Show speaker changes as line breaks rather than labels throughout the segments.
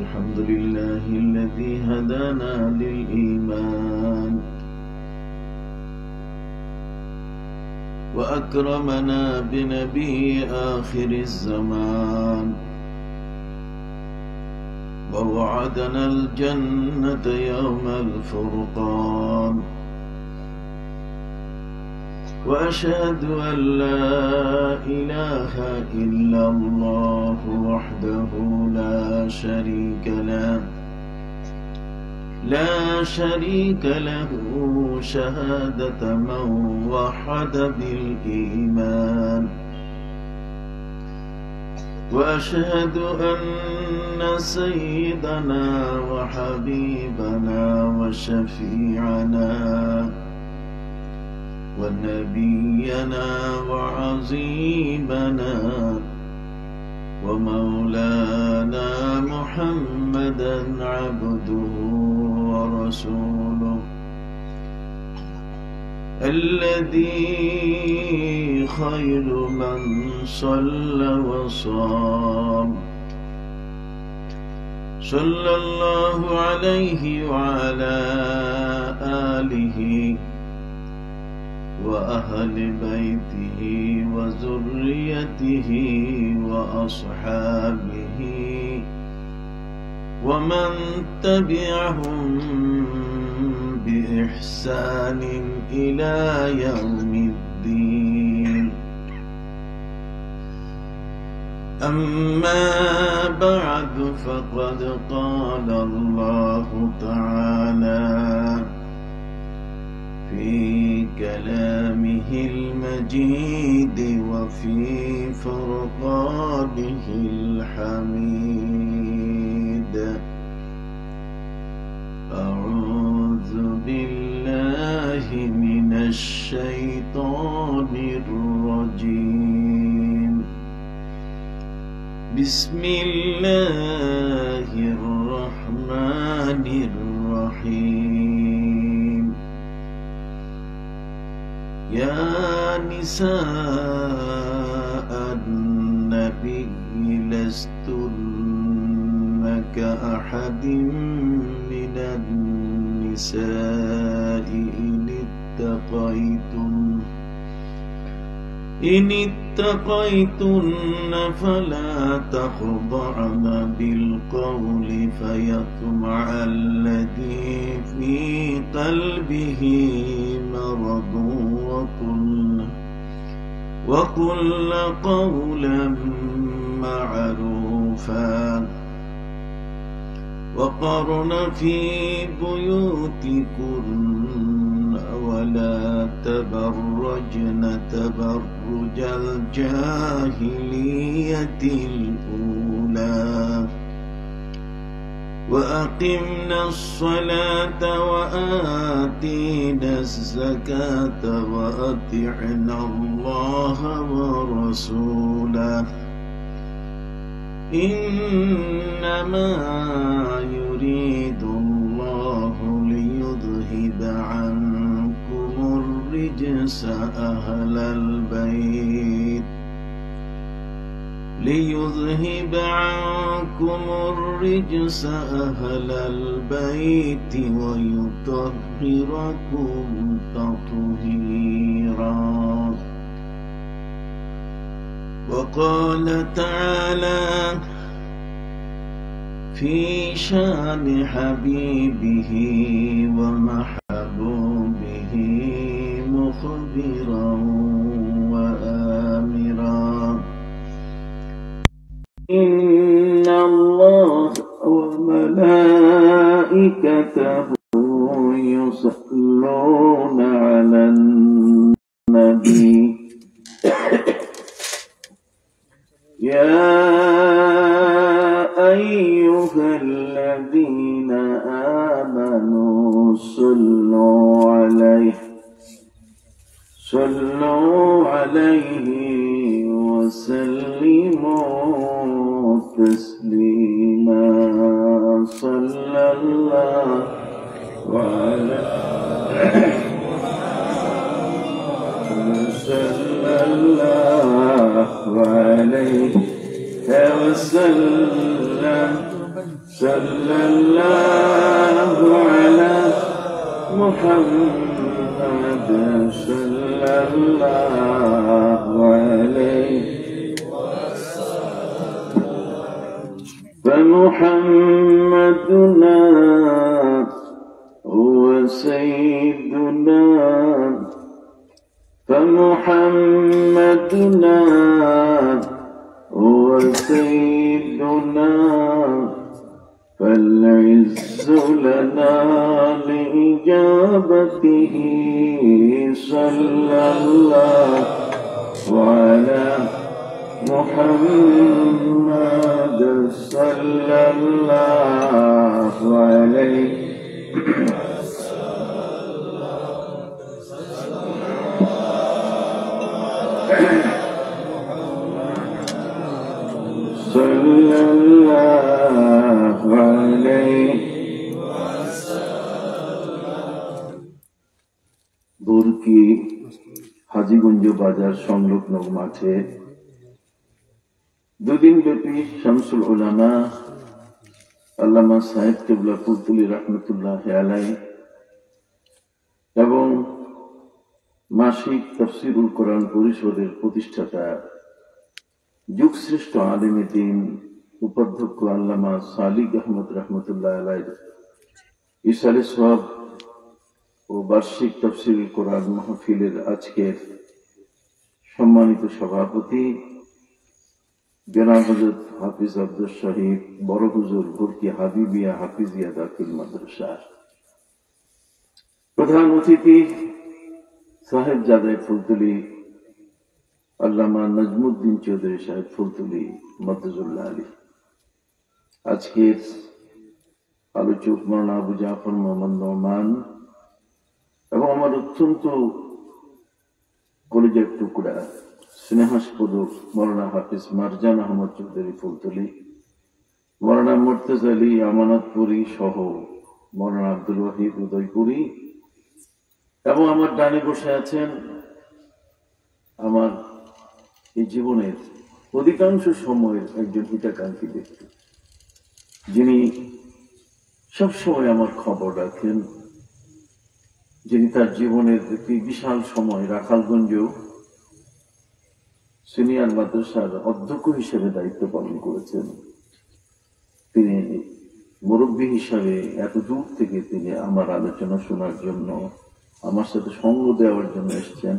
الحمد لله الذي هدانا للإيمان وأكرمنا بنبي آخر الزمان ووعدنا الجنة يوم الفرقان وأشهد أن لا إله إلا الله وحده لا شريك له شهادة من وحد بالإيمان وأشهد أن سيدنا وحبيبنا وشفيعنا ونبينا وعظيمنا ومولانا محمدا عبده ورسوله الذي خير من صلى وصام صلى الله عليه وعلى آله وأهل بيته وذريته وأصحابه ومن تبعهم بإحسان إلى يوم الدين. أما بعد فقد قال الله تعالى في كلامه المجيد وفي فرقانه الحميد: أعوذ بالله من الشيطان الرجيم. بسم الله الرحمن الرحيم. يا نساء النبي لستن كأحد من النساء إن اتقيتن فلا تخضعن بالقول فيطمع الذي في قلبه مرض وقلن قولا معروفا وقرن في بيوتكن ولا تبرجن تبرج الجاهلية الأولى وأقمنا الصلاة وآتينا الزكاة وأطعنا الله ورسوله إنما يريد الله ليذهب عنكم الرجس أهل البيت ويطهركم تطهيرا. وقال تعالى في شان حبيبه ومحبوبه مخبرا وآمرا: إن الله وملائكته يصلون على النبي يا أيها الذين آمنوا صلوا عليه وسلموا تسليما. صلى الله عليه وسلم sallallahu ala Muhammad sallallahu alayhi فمحمدنا هو سيدنا فمحمدنا هو سيدنا فالعز لنا لإجابته صلى الله على محمد صلى الله عليه صلى الله عليه Burki Hajiganj বাজার সংলগ্ন মাঠে দুদিন ব্যাপী শামসুল উলামা আল্লামা সাহেব কিবলা ফুলতুলি রহমতুল্লাহ আলাইহি এবং মাসিক তাফসীরুল কোরআন পরিষদের প্রতিষ্ঠাতা যুগশ্রেষ্ঠ আলেমে দ্বীন উপাধ্যক্ষ আল্লামা সালিক আহমদ রহমতুল্লাহ আলাইহি ইসালে সওয়াব ও বার্ষিক তাফসীরুল কোরআন মাহফিলের আজকের সম্মানিত সভাপতি জনাব হযরত হাফিজ আব্দুল শহীদ বড় হুজুর বুরকি হাবিবিয়া হাফিজিয়া দাখিল মাদ্রাসা, প্রধান অতিথি সাহেবজাদে ফুলতুলি আল্লামা নজমুদ্দিন চৌধুরী সাহেব ফুলতুলি মদ্দুজুল্লাহ আলী, আজকের আলোচক মাওলানা আবু জাফর মোহাম্মদ নোমান এবং আমার অত্যন্ত কলিজার টুকরা স্নেহাস্পদ মৌলানা হাফিজ মারজান আহমদ চৌধুরী ফুলতুলি, মৌলানা মুর্তজা আলী আমানতপুরী সহ মৌলানা আব্দুল ওয়াহিদ উদয়পুরী এবং আমার ডানে বসে আছেন আমার এই জীবনের অধিকাংশ সময়ের একজন হিতাকাঙ্ক্ষী ব্যক্তি, যিনি সবসময় আমার খবর রাখেন, যিনি তার জীবনের একটি বিশাল সময় রাখালগঞ্জ সিনিয়র মাদ্রাসার অধ্যক্ষ হিসেবে দায়িত্ব পালন করেছেন। তিনি মুরব্বী হিসাবে এত দূর থেকে তিনি আমার আলোচনা শোনার জন্য, আমার সাথে সঙ্গ দেওয়ার জন্য এসেছেন।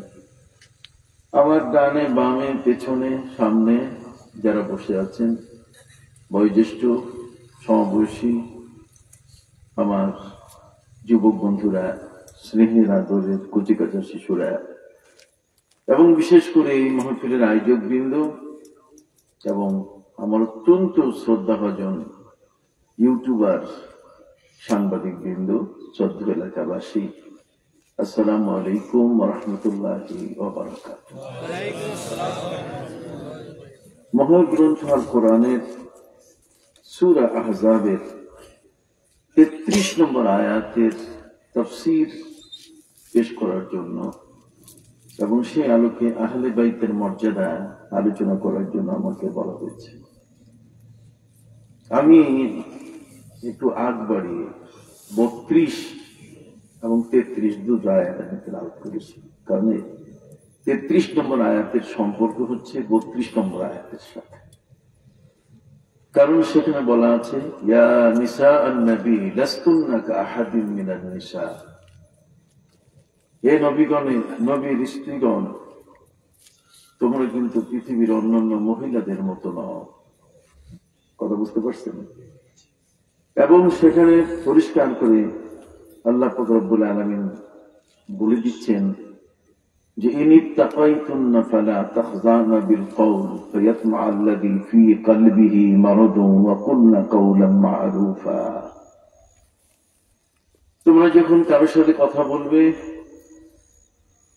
আমার ডানে বামে পেছনে সামনে যারা বসে আছেন, বয়োজ্যেষ্ঠ সমবয়সী আমার যুবক বন্ধুরা, স্নেহের আদরের কচিকাঁচা শিশুরা এবং বিশেষ করে এই মাহফিলের আয়োজক বৃন্দ এবং আমার অত্যন্ত শ্রদ্ধাভাজন ইউটিউবার সাংবাদিক বৃন্দ, শ্রদ্ধ এলাকাবাসী, আসসালামু আলাইকুম ওয়া রাহমাতুল্লাহি ওয়া বারাকাতুহু। মহাগ্রন্থ আল কোরআনের সূরা আহজাবের 33 নম্বর আয়াতের তাফসীর পেশ করার জন্য এবং সেই আলোকে আহলে বাইতের মর্যাদা আলোচনা করার জন্য আমাকে বলা হয়েছে। আমি একটু আগ বাড়িয়ে 32 এবং 33 দুটো আয়াত আমি তেলাওয়াত করেছি, কারণ 33 নম্বর আয়াতের সম্পর্ক হচ্ছে 32 নম্বর আয়াতের সাথে। কারণ সেখানে বলা আছে, ইয়া নিসা আন-নবী লাস্তুন্না কাআহাদিন মিনান নিসা, হে নবীগণে, নবীর স্ত্রীগণ, তোমরা কিন্তু পৃথিবীর অন্যান্য মহিলাদের মতো নও। কথা বুঝতে পারছেন? এবং সেখানে পরিষ্কার করে আল্লাহ পাক রব্বুল আলামিন বলে দিচ্ছেন যে ইনিত্তাকাইতুন্না ফালা তাখজানা বিল কওল ফায়াতমা আল্লাযী ফী কলবিহি মারাদুন ওয়া কুলনা কাওলান মা'রুফা। তোমরা যখন কারোর সাথে কথা বলবে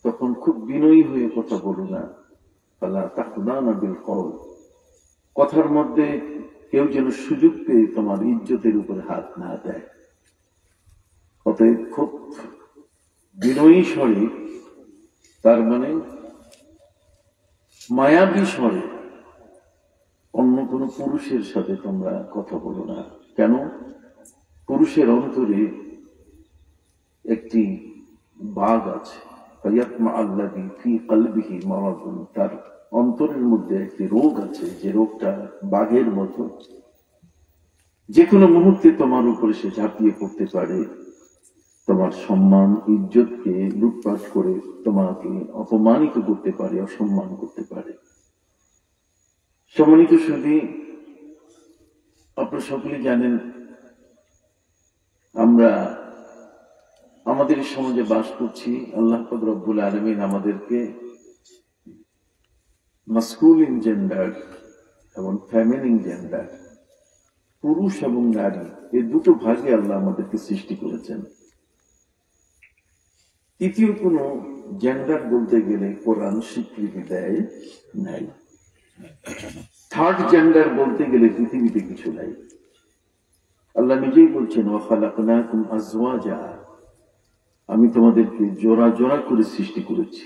তখন খুব বিনয়ী হয়ে কথা বলো না। ফালা তাখজানা বিল কওল, কথার মধ্যে কেউ যেন সুযোগ পেয়ে তোমার ইজ্জতের উপরে হাত না দেয়। অতএব খুব বিনয়ী স্বরে, তার মানে মায়াবী স্বরে অন্য কোনো পুরুষের সাথে তোমরা কথা বলো না। কেন? পুরুষের অন্তরে একটি বাঘ আছে, তার অন্তরের মধ্যে একটি রোগ আছে, যে রোগটা বাঘের মতো, যে কোনো মুহূর্তে তোমার উপরে সে ঝাঁপিয়ে পড়তে পারে, তোমার সম্মান ইজ্জতকে লুটপাট করে তোমাকে অপমানিত করতে পারে, অসম্মান করতে পারে। সম্মানিত সুধী, আপনারা সকলে জানেন আমরা আমাদের সমাজে বাস করছি। আল্লাহ পাক রব্বুল আলামিন আমাদেরকে মাসকুলিন জেন্ডার এবং ফেমিনিন জেন্ডার, পুরুষ এবং নারী, এই দুটো ভাগে আল্লাহ আমাদেরকে সৃষ্টি করেছেন। তৃতীয় কোন জেন্ডার বলতে গেলে কোরআন স্বীকৃতি দেয় নাই। থার্ড জেন্ডার বলতে গেলে পৃথিবীতে কিছু নাই। আল্লাহ নিজেই বলছেন, ওয়া খালাকনাকুম আজওয়াজা, আমি তোমাদেরকে জোড়া জোড়া করে সৃষ্টি করেছি।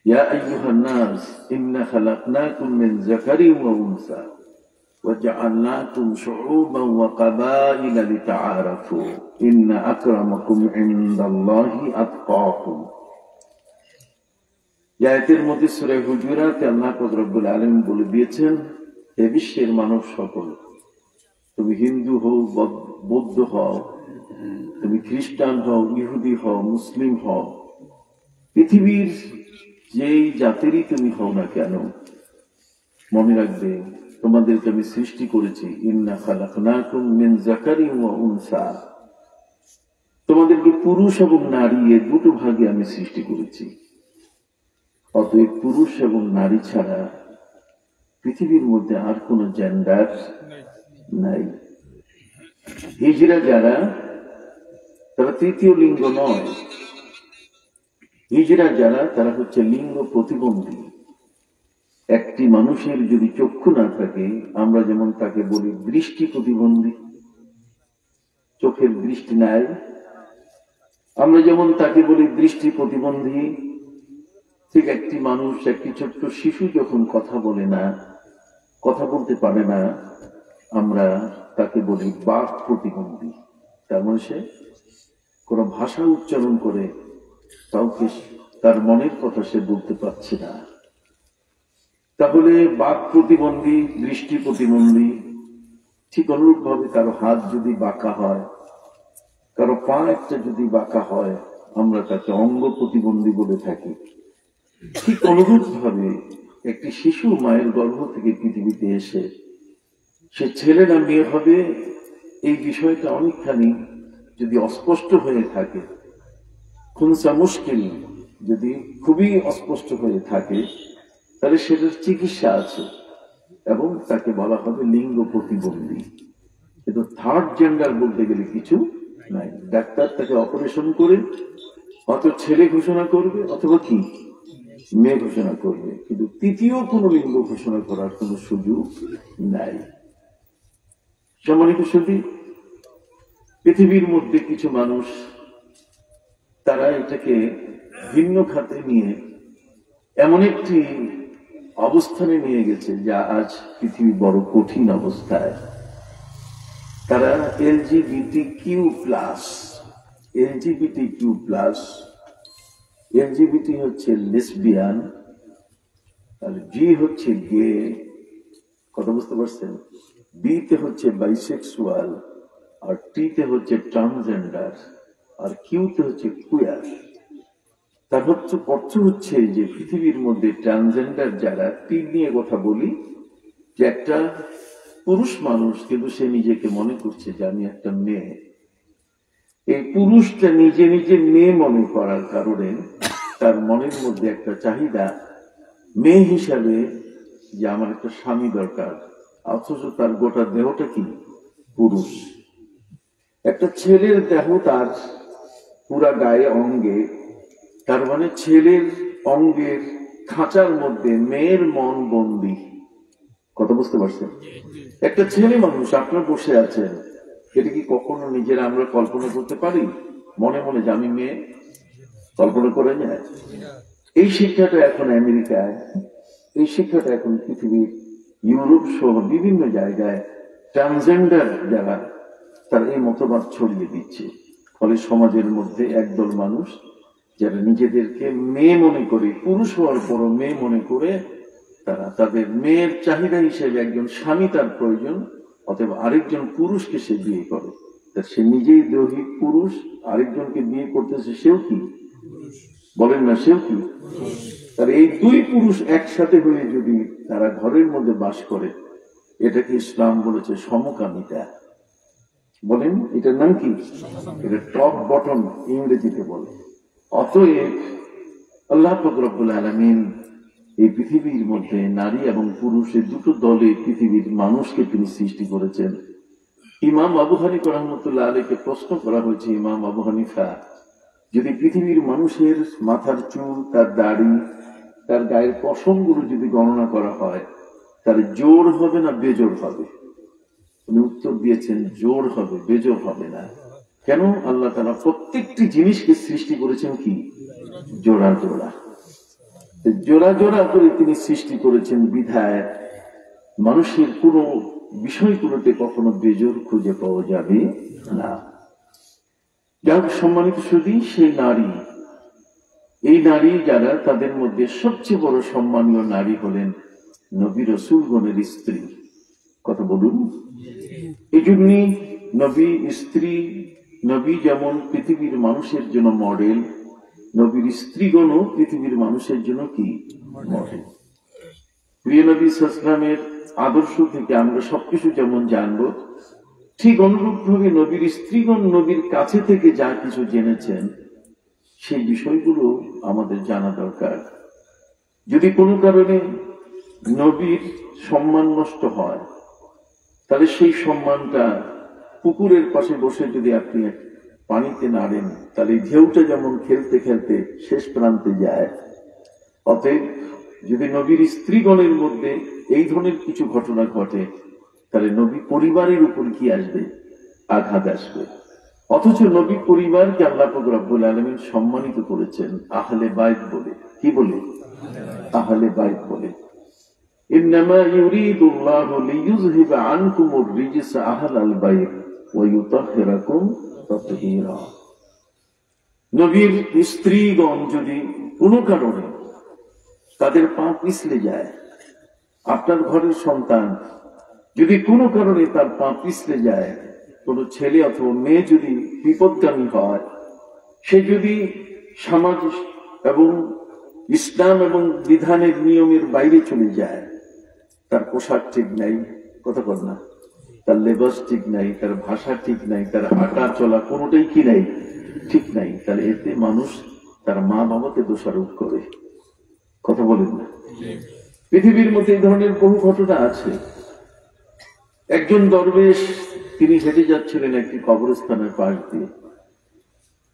ইয়া আইয়ুহান নাস ইন্না খালাকনাকুম মিন যাকারিন ওয়া উনসা ওয়া জাআলনাকুম শুউবান ওয়া কাবাইলা লিতাআরাফু ইন্না আকরামাকুম ইনদাল্লাহি আতকাকুম। আয়াতের মধ্যে সূরা হুজুরাতে আল্লাহ পাক রব্বুল আলামিন বলে দিয়েছেন, হে বিশ্বের মানব সকল, তুমি হিন্দু হও, বৌদ্ধ হও, তুমি খ্রিস্টান হও, ইহুদি হও, মুসলিম হও, পৃথিবীর যেই জাতিরই তুমি হও না কেন, মনে রাখবে তোমাদেরকে আমি সৃষ্টি করেছি। ইন্না খালাকনাকুম মিন যাকারিন ওয়া উনসা, তোমাদেরকে পুরুষ এবং নারী এই দুটো ভাগে আমি সৃষ্টি করেছি। অতএব পুরুষ এবং নারী ছাড়া পৃথিবীর মধ্যে আর কোন জেন্ডার নাই। হিজড়া যারা, তারা তৃতীয় লিঙ্গ নয়। হিজড়া যারা, তারা হচ্ছে লিঙ্গ প্রতিবন্ধী। একটি মানুষের যদি চক্ষু না থাকে, আমরা যেমন তাকে বলি দৃষ্টি প্রতিবন্ধী, চোখের দৃষ্টি নাই, আমরা যেমন তাকে বলি দৃষ্টি প্রতিবন্ধী, ঠিক একটি মানুষ, একটি ছোট্ট শিশু যখন কথা বলে না, কথা বলতে পারে না, আমরা তাকে বলি বাক প্রতিবন্ধী। তার মানে সে কোন ভাষা উচ্চারণ করে কাউকে তার মনের কথা সে বলতে পারছে না। তাহলে বাক প্রতিবন্ধী, দৃষ্টি প্রতিবন্ধী, ঠিক অনুরূপ ভাবে কারো হাত যদি বাঁকা হয়, কারো পা একটা যদি বাঁকা হয়, আমরা তাকে অঙ্গ প্রতিবন্ধী বলে থাকি। ঠিক অনুরূপ ভাবে একটি শিশু মায়ের গর্ভ থেকে পৃথিবীতে এসে সে ছেলে না মেয়ে হবে, এই বিষয়টা অনেকখানি যদি অস্পষ্ট হয়ে থাকে, খুনসা মুশকিল যদি খুবই অস্পষ্ট হয়ে থাকে, তাহলে সেটার চিকিৎসা আছে এবং তাকে বলা হবে লিঙ্গ প্রতিবন্ধী। কিন্তু থার্ড জেন্ডার বলতে গেলে কিছু নাই। ডাক্তার তাকে অপারেশন করে অত ছেলে ঘোষণা করবে অথবা কি মেয়ে ঘোষণা করবে, কিন্তু তৃতীয় কোন লিঙ্গ ঘোষণা করার কোন সুযোগ নাই। সম্মানিত সুধী, পৃথিবীর মধ্যে কিছু মানুষ তারা এটাকে ভিন্ন খাতে নিয়ে এমন একটি অবস্থানে নিয়ে গেছে যা আজ পৃথিবী বড় কঠিন অবস্থায়। তারা এলজিবিটি হচ্ছে লেসবিয়ান, আর জি হচ্ছে গে, কথা বুঝতে পারছেন? বি তে হচ্ছে বাইসেক্সুয়াল, আর টি তে হচ্ছে ট্রান্সজেন্ডার, আর কিউ তে হচ্ছে কুয়ার। তার অর্থ হচ্ছে যে পৃথিবীর মধ্যে ট্রান্সজেন্ডার যারা, টি নিয়ে কথা বলি, যে একটা পুরুষ মানুষ কিন্তু সে নিজেকে মনে করছে যে আমি একটা মেয়ে। এই পুরুষটা নিজে নিজে মেয়ে মনে করার কারণে তার মনের মধ্যে একটা চাহিদা মেয়ে হিসাবে যে আমার একটা স্বামী দরকার, অথচ তার গোটা দেহটা কি পুরুষ। একটা ছেলের দেহ তার পুরা গায়ে অঙ্গে, তার মানে ছেলের অঙ্গের খাঁচার মধ্যে মেয়ের মন বন্দী। কথা বুঝতে পারছেন? একটা ছেলে মানুষ আপনার বসে আছেন, এটা কি কখনো নিজেরা আমরা কল্পনা করতে পারি মনে মনে যে আমি মেয়ে? কল্পনা করে যায়? এই শিক্ষাটা এখন আমেরিকায়, এই শিক্ষাটা এখন পৃথিবীর ইউরোপ সহ বিভিন্ন জায়গায় ট্রান্সজেন্ডার যারা, তারা এই মতবাদ ছড়িয়ে দিচ্ছে। ফলে সমাজের মধ্যে একদল মানুষ যারা নিজেদেরকে মেয়ে মনে করে, পুরুষ হওয়ার পরও মেয়ে মনে করে, তারা তাদের মেয়ের চাহিদা হিসেবে একজন স্বামী তার প্রয়োজন, অথবা আরেকজন পুরুষকে সে বিয়ে করে। সে নিজেই দৈহিক পুরুষ, আরেকজনকে বিয়ে করতেছে, সেও কি বলেন না, সেও কি। তার এই দুই পুরুষ একসাথে হয়ে যদি তারা ঘরের মধ্যে বাস করে, এটাকে ইসলাম বলেছে সমকামিতা। বলেন এটার নাম কি? এটা টপ বটম ইংরেজিতে বলে। অতএব আল্লাহ পাক রব্বুল আলামিন এই পৃথিবীর মধ্যে নারী এবং পুরুষের দুটো দলে পৃথিবীর মানুষকে তিনি সৃষ্টি করেছেন। ইমাম আবু হানিফা রাহমাতুল্লাহ আলাইহিকে প্রশ্ন করা হয়েছে, ইমাম আবু হানিফা, যদি পৃথিবীর মানুষের মাথার চুল, তার দাড়ি, তার গায়ের পশমগুলো যদি গণনা করা হয়, তাহলে জোর হবে না বেজোর হবে? উনি উত্তর দিয়েছেন জোর হবে, বেজোর হবে না। কেন? আল্লাহ তাআলা প্রত্যেকটি জিনিসকে সৃষ্টি করেছেন কি জোড়া জোড়া, জোড়া জোড়া করে তিনি সৃষ্টি করেছেন বিধায় মানুষের কোন বিষয়গুলোতে কখনো বেজোর খুঁজে পাওয়া যাবে না। যাক সম্মানিত সুধী, সেই নারী, এই নারী যারা, তাদের মধ্যে সবচেয়ে বড় সম্মানীয় নারী হলেন নবী রাসূলগণের স্ত্রী। কথা বলুন। এই জন্যই নবী স্ত্রী, নবী যেমন পৃথিবীর মানুষের জন্য মডেল, নবীর স্ত্রীগণও পৃথিবীর মানুষের জন্য কি মডেল। প্রিয় নবী সাল্লাল্লাহু আলাইহি ওয়াসাল্লামের আদর্শ থেকে আমরা সবকিছু যেমন জানবো, ঠিক অনুরূপ ভাবে নবীর স্ত্রীগণ নবীর কাছে থেকে যা কিছু জেনেছেন, সেই বিষয়গুলো আমাদের জানা দরকার। যদি কোনো কারণে নবীর সম্মান নষ্ট হয়, তাহলে সেই সম্মানটা পুকুরের পাশে বসে যদি আপনি পানিতে নাড়েন, তাহলে ঢেউটা যেমন খেলতে খেলতে শেষ প্রান্তে যায়, অতএব যদি নবীর স্ত্রীগণের মধ্যে এই ধরনের কিছু ঘটনা ঘটে, তাহলে নবী পরিবারের উপর কি আসবে? আঘাত আসবে। অথচ নবী পরিবারকে আল্লাহ পাক রব্বুল আলামিন সম্মানিত করেছেন আহলে বাইত বলে। কি বলে? আহলে বাইত বলে। ইন্নামা ইউরিদুল্লাহু লিইয়ুযহিবা আনকুমুর রিজসা আহলাল বাইত ওয়া ইউতাহহিরাকুম তাতহীরা। নবীর স্ত্রীগণ যদি কোনো কারণে তাদের পা পিছলে যায়, আপনার ঘরের সন্তান যদি কোনো কারণে তার পা পিছলে যায়, কোনো ছেলে অথবা মেয়ে যদি বিপদগামী হয়, সে যদি সমাজ এবং ইসলাম এবং বিধানের নিয়মের বাইরে চলে যায়, তার পোশাক ঠিক নাই, কথা বল না, তার লেবাস ঠিক নাই, তার ভাষা ঠিক নাই, তার হাঁটা চলা কোনোটাই কি নাই, ঠিক নাই, তাহলে এতে মানুষ তার মা বাবাকে দোষারোপ করে। কথা বলেন না? পৃথিবীর মধ্যে এই ধরনের বহু ঘটনা আছে। একজন দরবেশ, তিনি হেঁটে যাচ্ছিলেন একটি কবরস্থানের পাশ দিয়ে।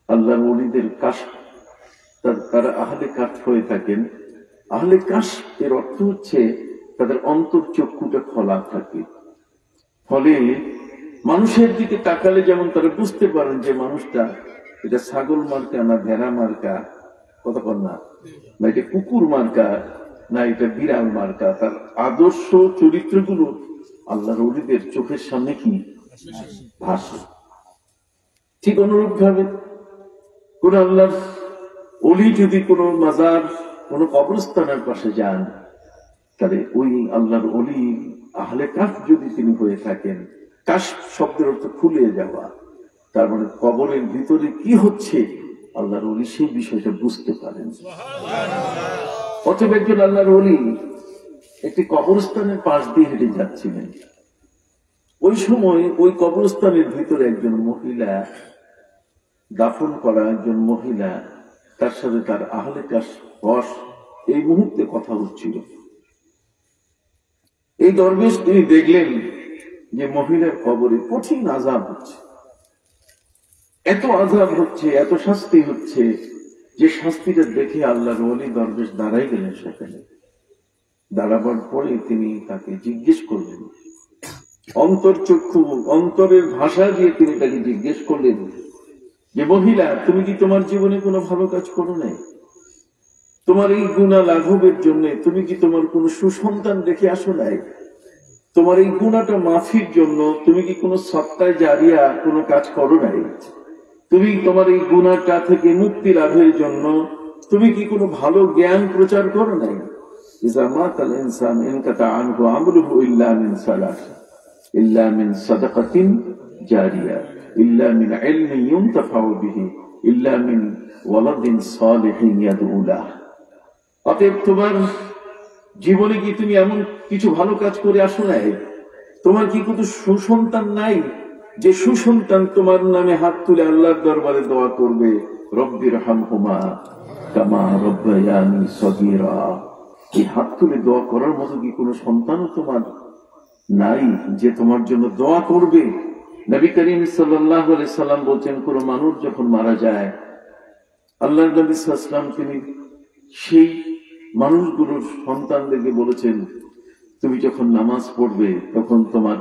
আল্লাহর ওলিদের কাশ, তারা আহলে কাশ হয়ে থাকেন। আহলে কাশ এর অর্থ হচ্ছে তাদের অন্তর চক্ষুটা খোলা থাকে। ফলে মানুষের দিকে তাকালে যেমন তারা বুঝতে পারেন যে মানুষটা এটা ছাগল মার্কা না ভেড়া মার্কা, কথা বল না, না এটা কুকুর মার্কা না এটা বিড়াল মার্কা। তার আদর্শ চরিত্রগুলো আল্লাহর ওলিদের চোখের সামনে কি ভাসে। ঠিক অনুরূপ ভাবে কোন আল্লাহর ওলি যদি কোন মাজার, কোন কবরস্থানের পাশে যান, তাহলে ওই আল্লাহর ওলি আহলে কাফ যদি তিনি হয়ে থাকেন, কাশ শব্দের অর্থ খুলে যাওয়া, তার মানে কবরের ভিতরে কি হচ্ছে আল্লাহর ওলি সেই বিষয়টা বুঝতে পারেন। অথবা একজন আল্লাহর ওলি একটি কবরস্থানের পাশ দিয়ে হেঁটে যাচ্ছিলেন। ওই সময় ওই কবরস্থানের ভিতরে একজন মহিলা, দাফন করা একজন মহিলা, তার সাথে তার আহলে কাশ বস এই মুহূর্তে কথা হচ্ছিল। এই দরবেশ তিনি দেখলেন যে মহিলার কবরে কঠিন আযাব হচ্ছে, এত আযাব হচ্ছে, এত শাস্তি হচ্ছে, যে শাস্তিটা দেখে আল্লাহর ওলি দরবেশ দাঁড়াই গেলেন। সেখানে দাঁড়াবার পরে তিনি তাকে জিজ্ঞেস করলেন, অন্তর্চক্ষু অন্তরের ভাষা দিয়ে তিনি তাকে জিজ্ঞেস করলেন যে মহিলা, তুমি কি তোমার জীবনে কোনো ভালো কাজ করো নাই? তোমার এই গুনাহ লাঘবের জন্য তুমি কি তোমার কোন সুসন্তান দেখে আসো নাই? তোমার এই গুনাহটা মাফির জন্য তুমি কি কোনো সত্তায় জারিয়া কোনো কাজ করো নাই? তুমি তোমার এই গুনাহটা থেকে মুক্তি লাভের জন্য তুমি কি কোনো ভালো জ্ঞান প্রচার করো নাই? ইযা মাতাল ইনসান ইনকাতা আনহু আমরুহু ইল্লা মিন সালাস ইল্লা মিন সাদাকাতিন জারিয়া ইল্লা মিন ইলমিন ইউনতাফাউ বিহি ইল্লা মিন ওয়ালাদিন সালিহিন ইয়াদউ লাহ। অতএব তোমার জীবনে কি তুমি এমন কিছু ভালো কাজ করে আসো নাই? তোমার কি কোনো সুসন্তান নাই যে সুসন্তান তোমার নামে হাত তুলে আল্লাহর দরবারে দোয়া করবে, রব্বির হামহুমা কামা রব্বায়ানি সগীরা? এই হাত তুলে দোয়া করার মতো কি কোনো সন্তানও তোমার নাই যে তোমার জন্য দোয়া করবে? নবী করিম সাল্লাল্লাহু আলাইহি সাল্লাম বলছেন, কোন মানুষ যখন মারা যায়, আল্লাহর নবী সাল্লাল্লাহু আলাইহি সাল্লাম তিনি সেই মানুষগুলোর সন্তানদেরকে বলেছেন, তুমি যখন নামাজ পড়বে তখন তোমার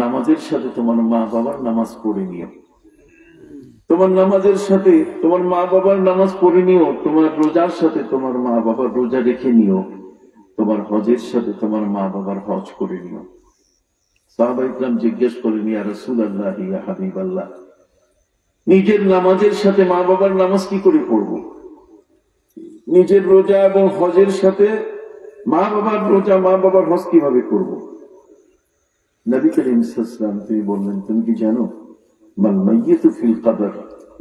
নামাজের সাথে তোমার মা বাবার নামাজ পড়ে নিও। তোমার নামাজের সাথে তোমার মা বাবার নামাজ পড়ে নিও। তোমার রোজার সাথে তোমার মা বাবার রোজা রেখে নিও। তোমার হজের সাথে তোমার মা বাবার হজ করে নিও। সাহাবা ইকরাম জিজ্ঞেস করেন, ইয়া রাসূলুল্লাহ, ইয়া হাবিবাল্লাহ, নিজের নামাজের সাথে মা বাবার নামাজ কি করে পড়বো? নিজের রোজা এবং হজের সাথে মা বাবার রোজা মা বাবার হজ কিভাবে করব? নবী করিম সাল্লাল্লাহু আলাইহি ওয়াসাল্লাম তিনি বললেন, তুমি কি জানো, মাল মাইয়িতু ফিল কবর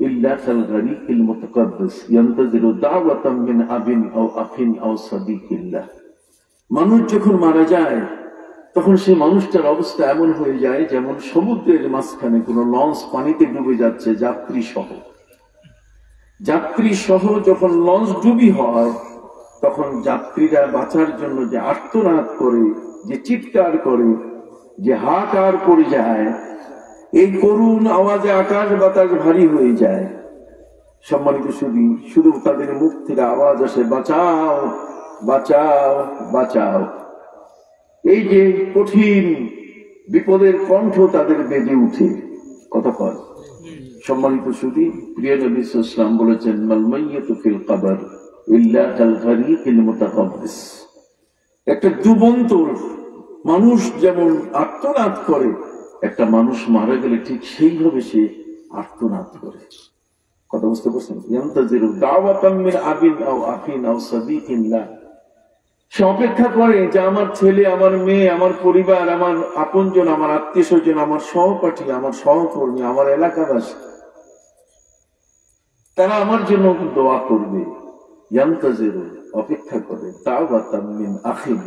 ইল্লা কাল গরীকিল মুতাকাদ্দাস ইয়ানতাজিরু দাওয়াতাম মিন আবিন আও আখিন আও সাদিকিল্লাহ। মানুষ যখন মারা যায় তখন সেই মানুষটার অবস্থা এমন হয়ে যায় যেমন সমুদ্রের মাঝখানে কোন লঞ্চ পানিতে ডুবে যাচ্ছে যাত্রী সহ। যাত্রী সহ যখন লঞ্চ ডুবি হয় তখন যাত্রীরা বাঁচার জন্য যে আর্তনাদ করে, যে চিৎকার করে, যে হাহাকার পড়ে যায়, এই করুণ আওয়াজে আকাশ বাতাস ভারী হয়ে যায়। সম্মানিত শুধু তাদের মুখ থেকে আওয়াজ আসে, বাঁচাও বাঁচাও বাঁচাও। এই যে কঠিন বিপদের কণ্ঠ তাদের বেজে উঠে, কথা কয়। সম্মানিত সুধী, প্রিয় নবী সাল্লাল্লাহু আলাইহি ওয়াসাল্লাম বলেছেন, মাল মাইয়িতু ফিল কবর ইল্লা কাল গরীকিল মুতাকাদ্দাস। একটা ডুবন্ত মানুষ যেমন আর্তনাদ করে, একটা মানুষ মারা গেলে ঠিক সেইভাবে সে আর্তনাদ করে। কথা বুঝতে পারছেন? ইয়ানতাজিরু দাওয়াতাম মিন আবিন আও আখিন আও সাদিকিল্লাহ। সে অপেক্ষা করে যে আমার ছেলে, আমার মেয়ে, আমার পরিবার, আমার আপনজন, আমার আত্মীয় স্বজন, আমার সহপাঠী, আমার সহকর্মী, আমার এলাকাবাসী, তারা আমার জন্য দোয়া করবে। ইয়ানতাজিরু, অপেক্ষা করে, দাওয়াতাম মিন আখিন,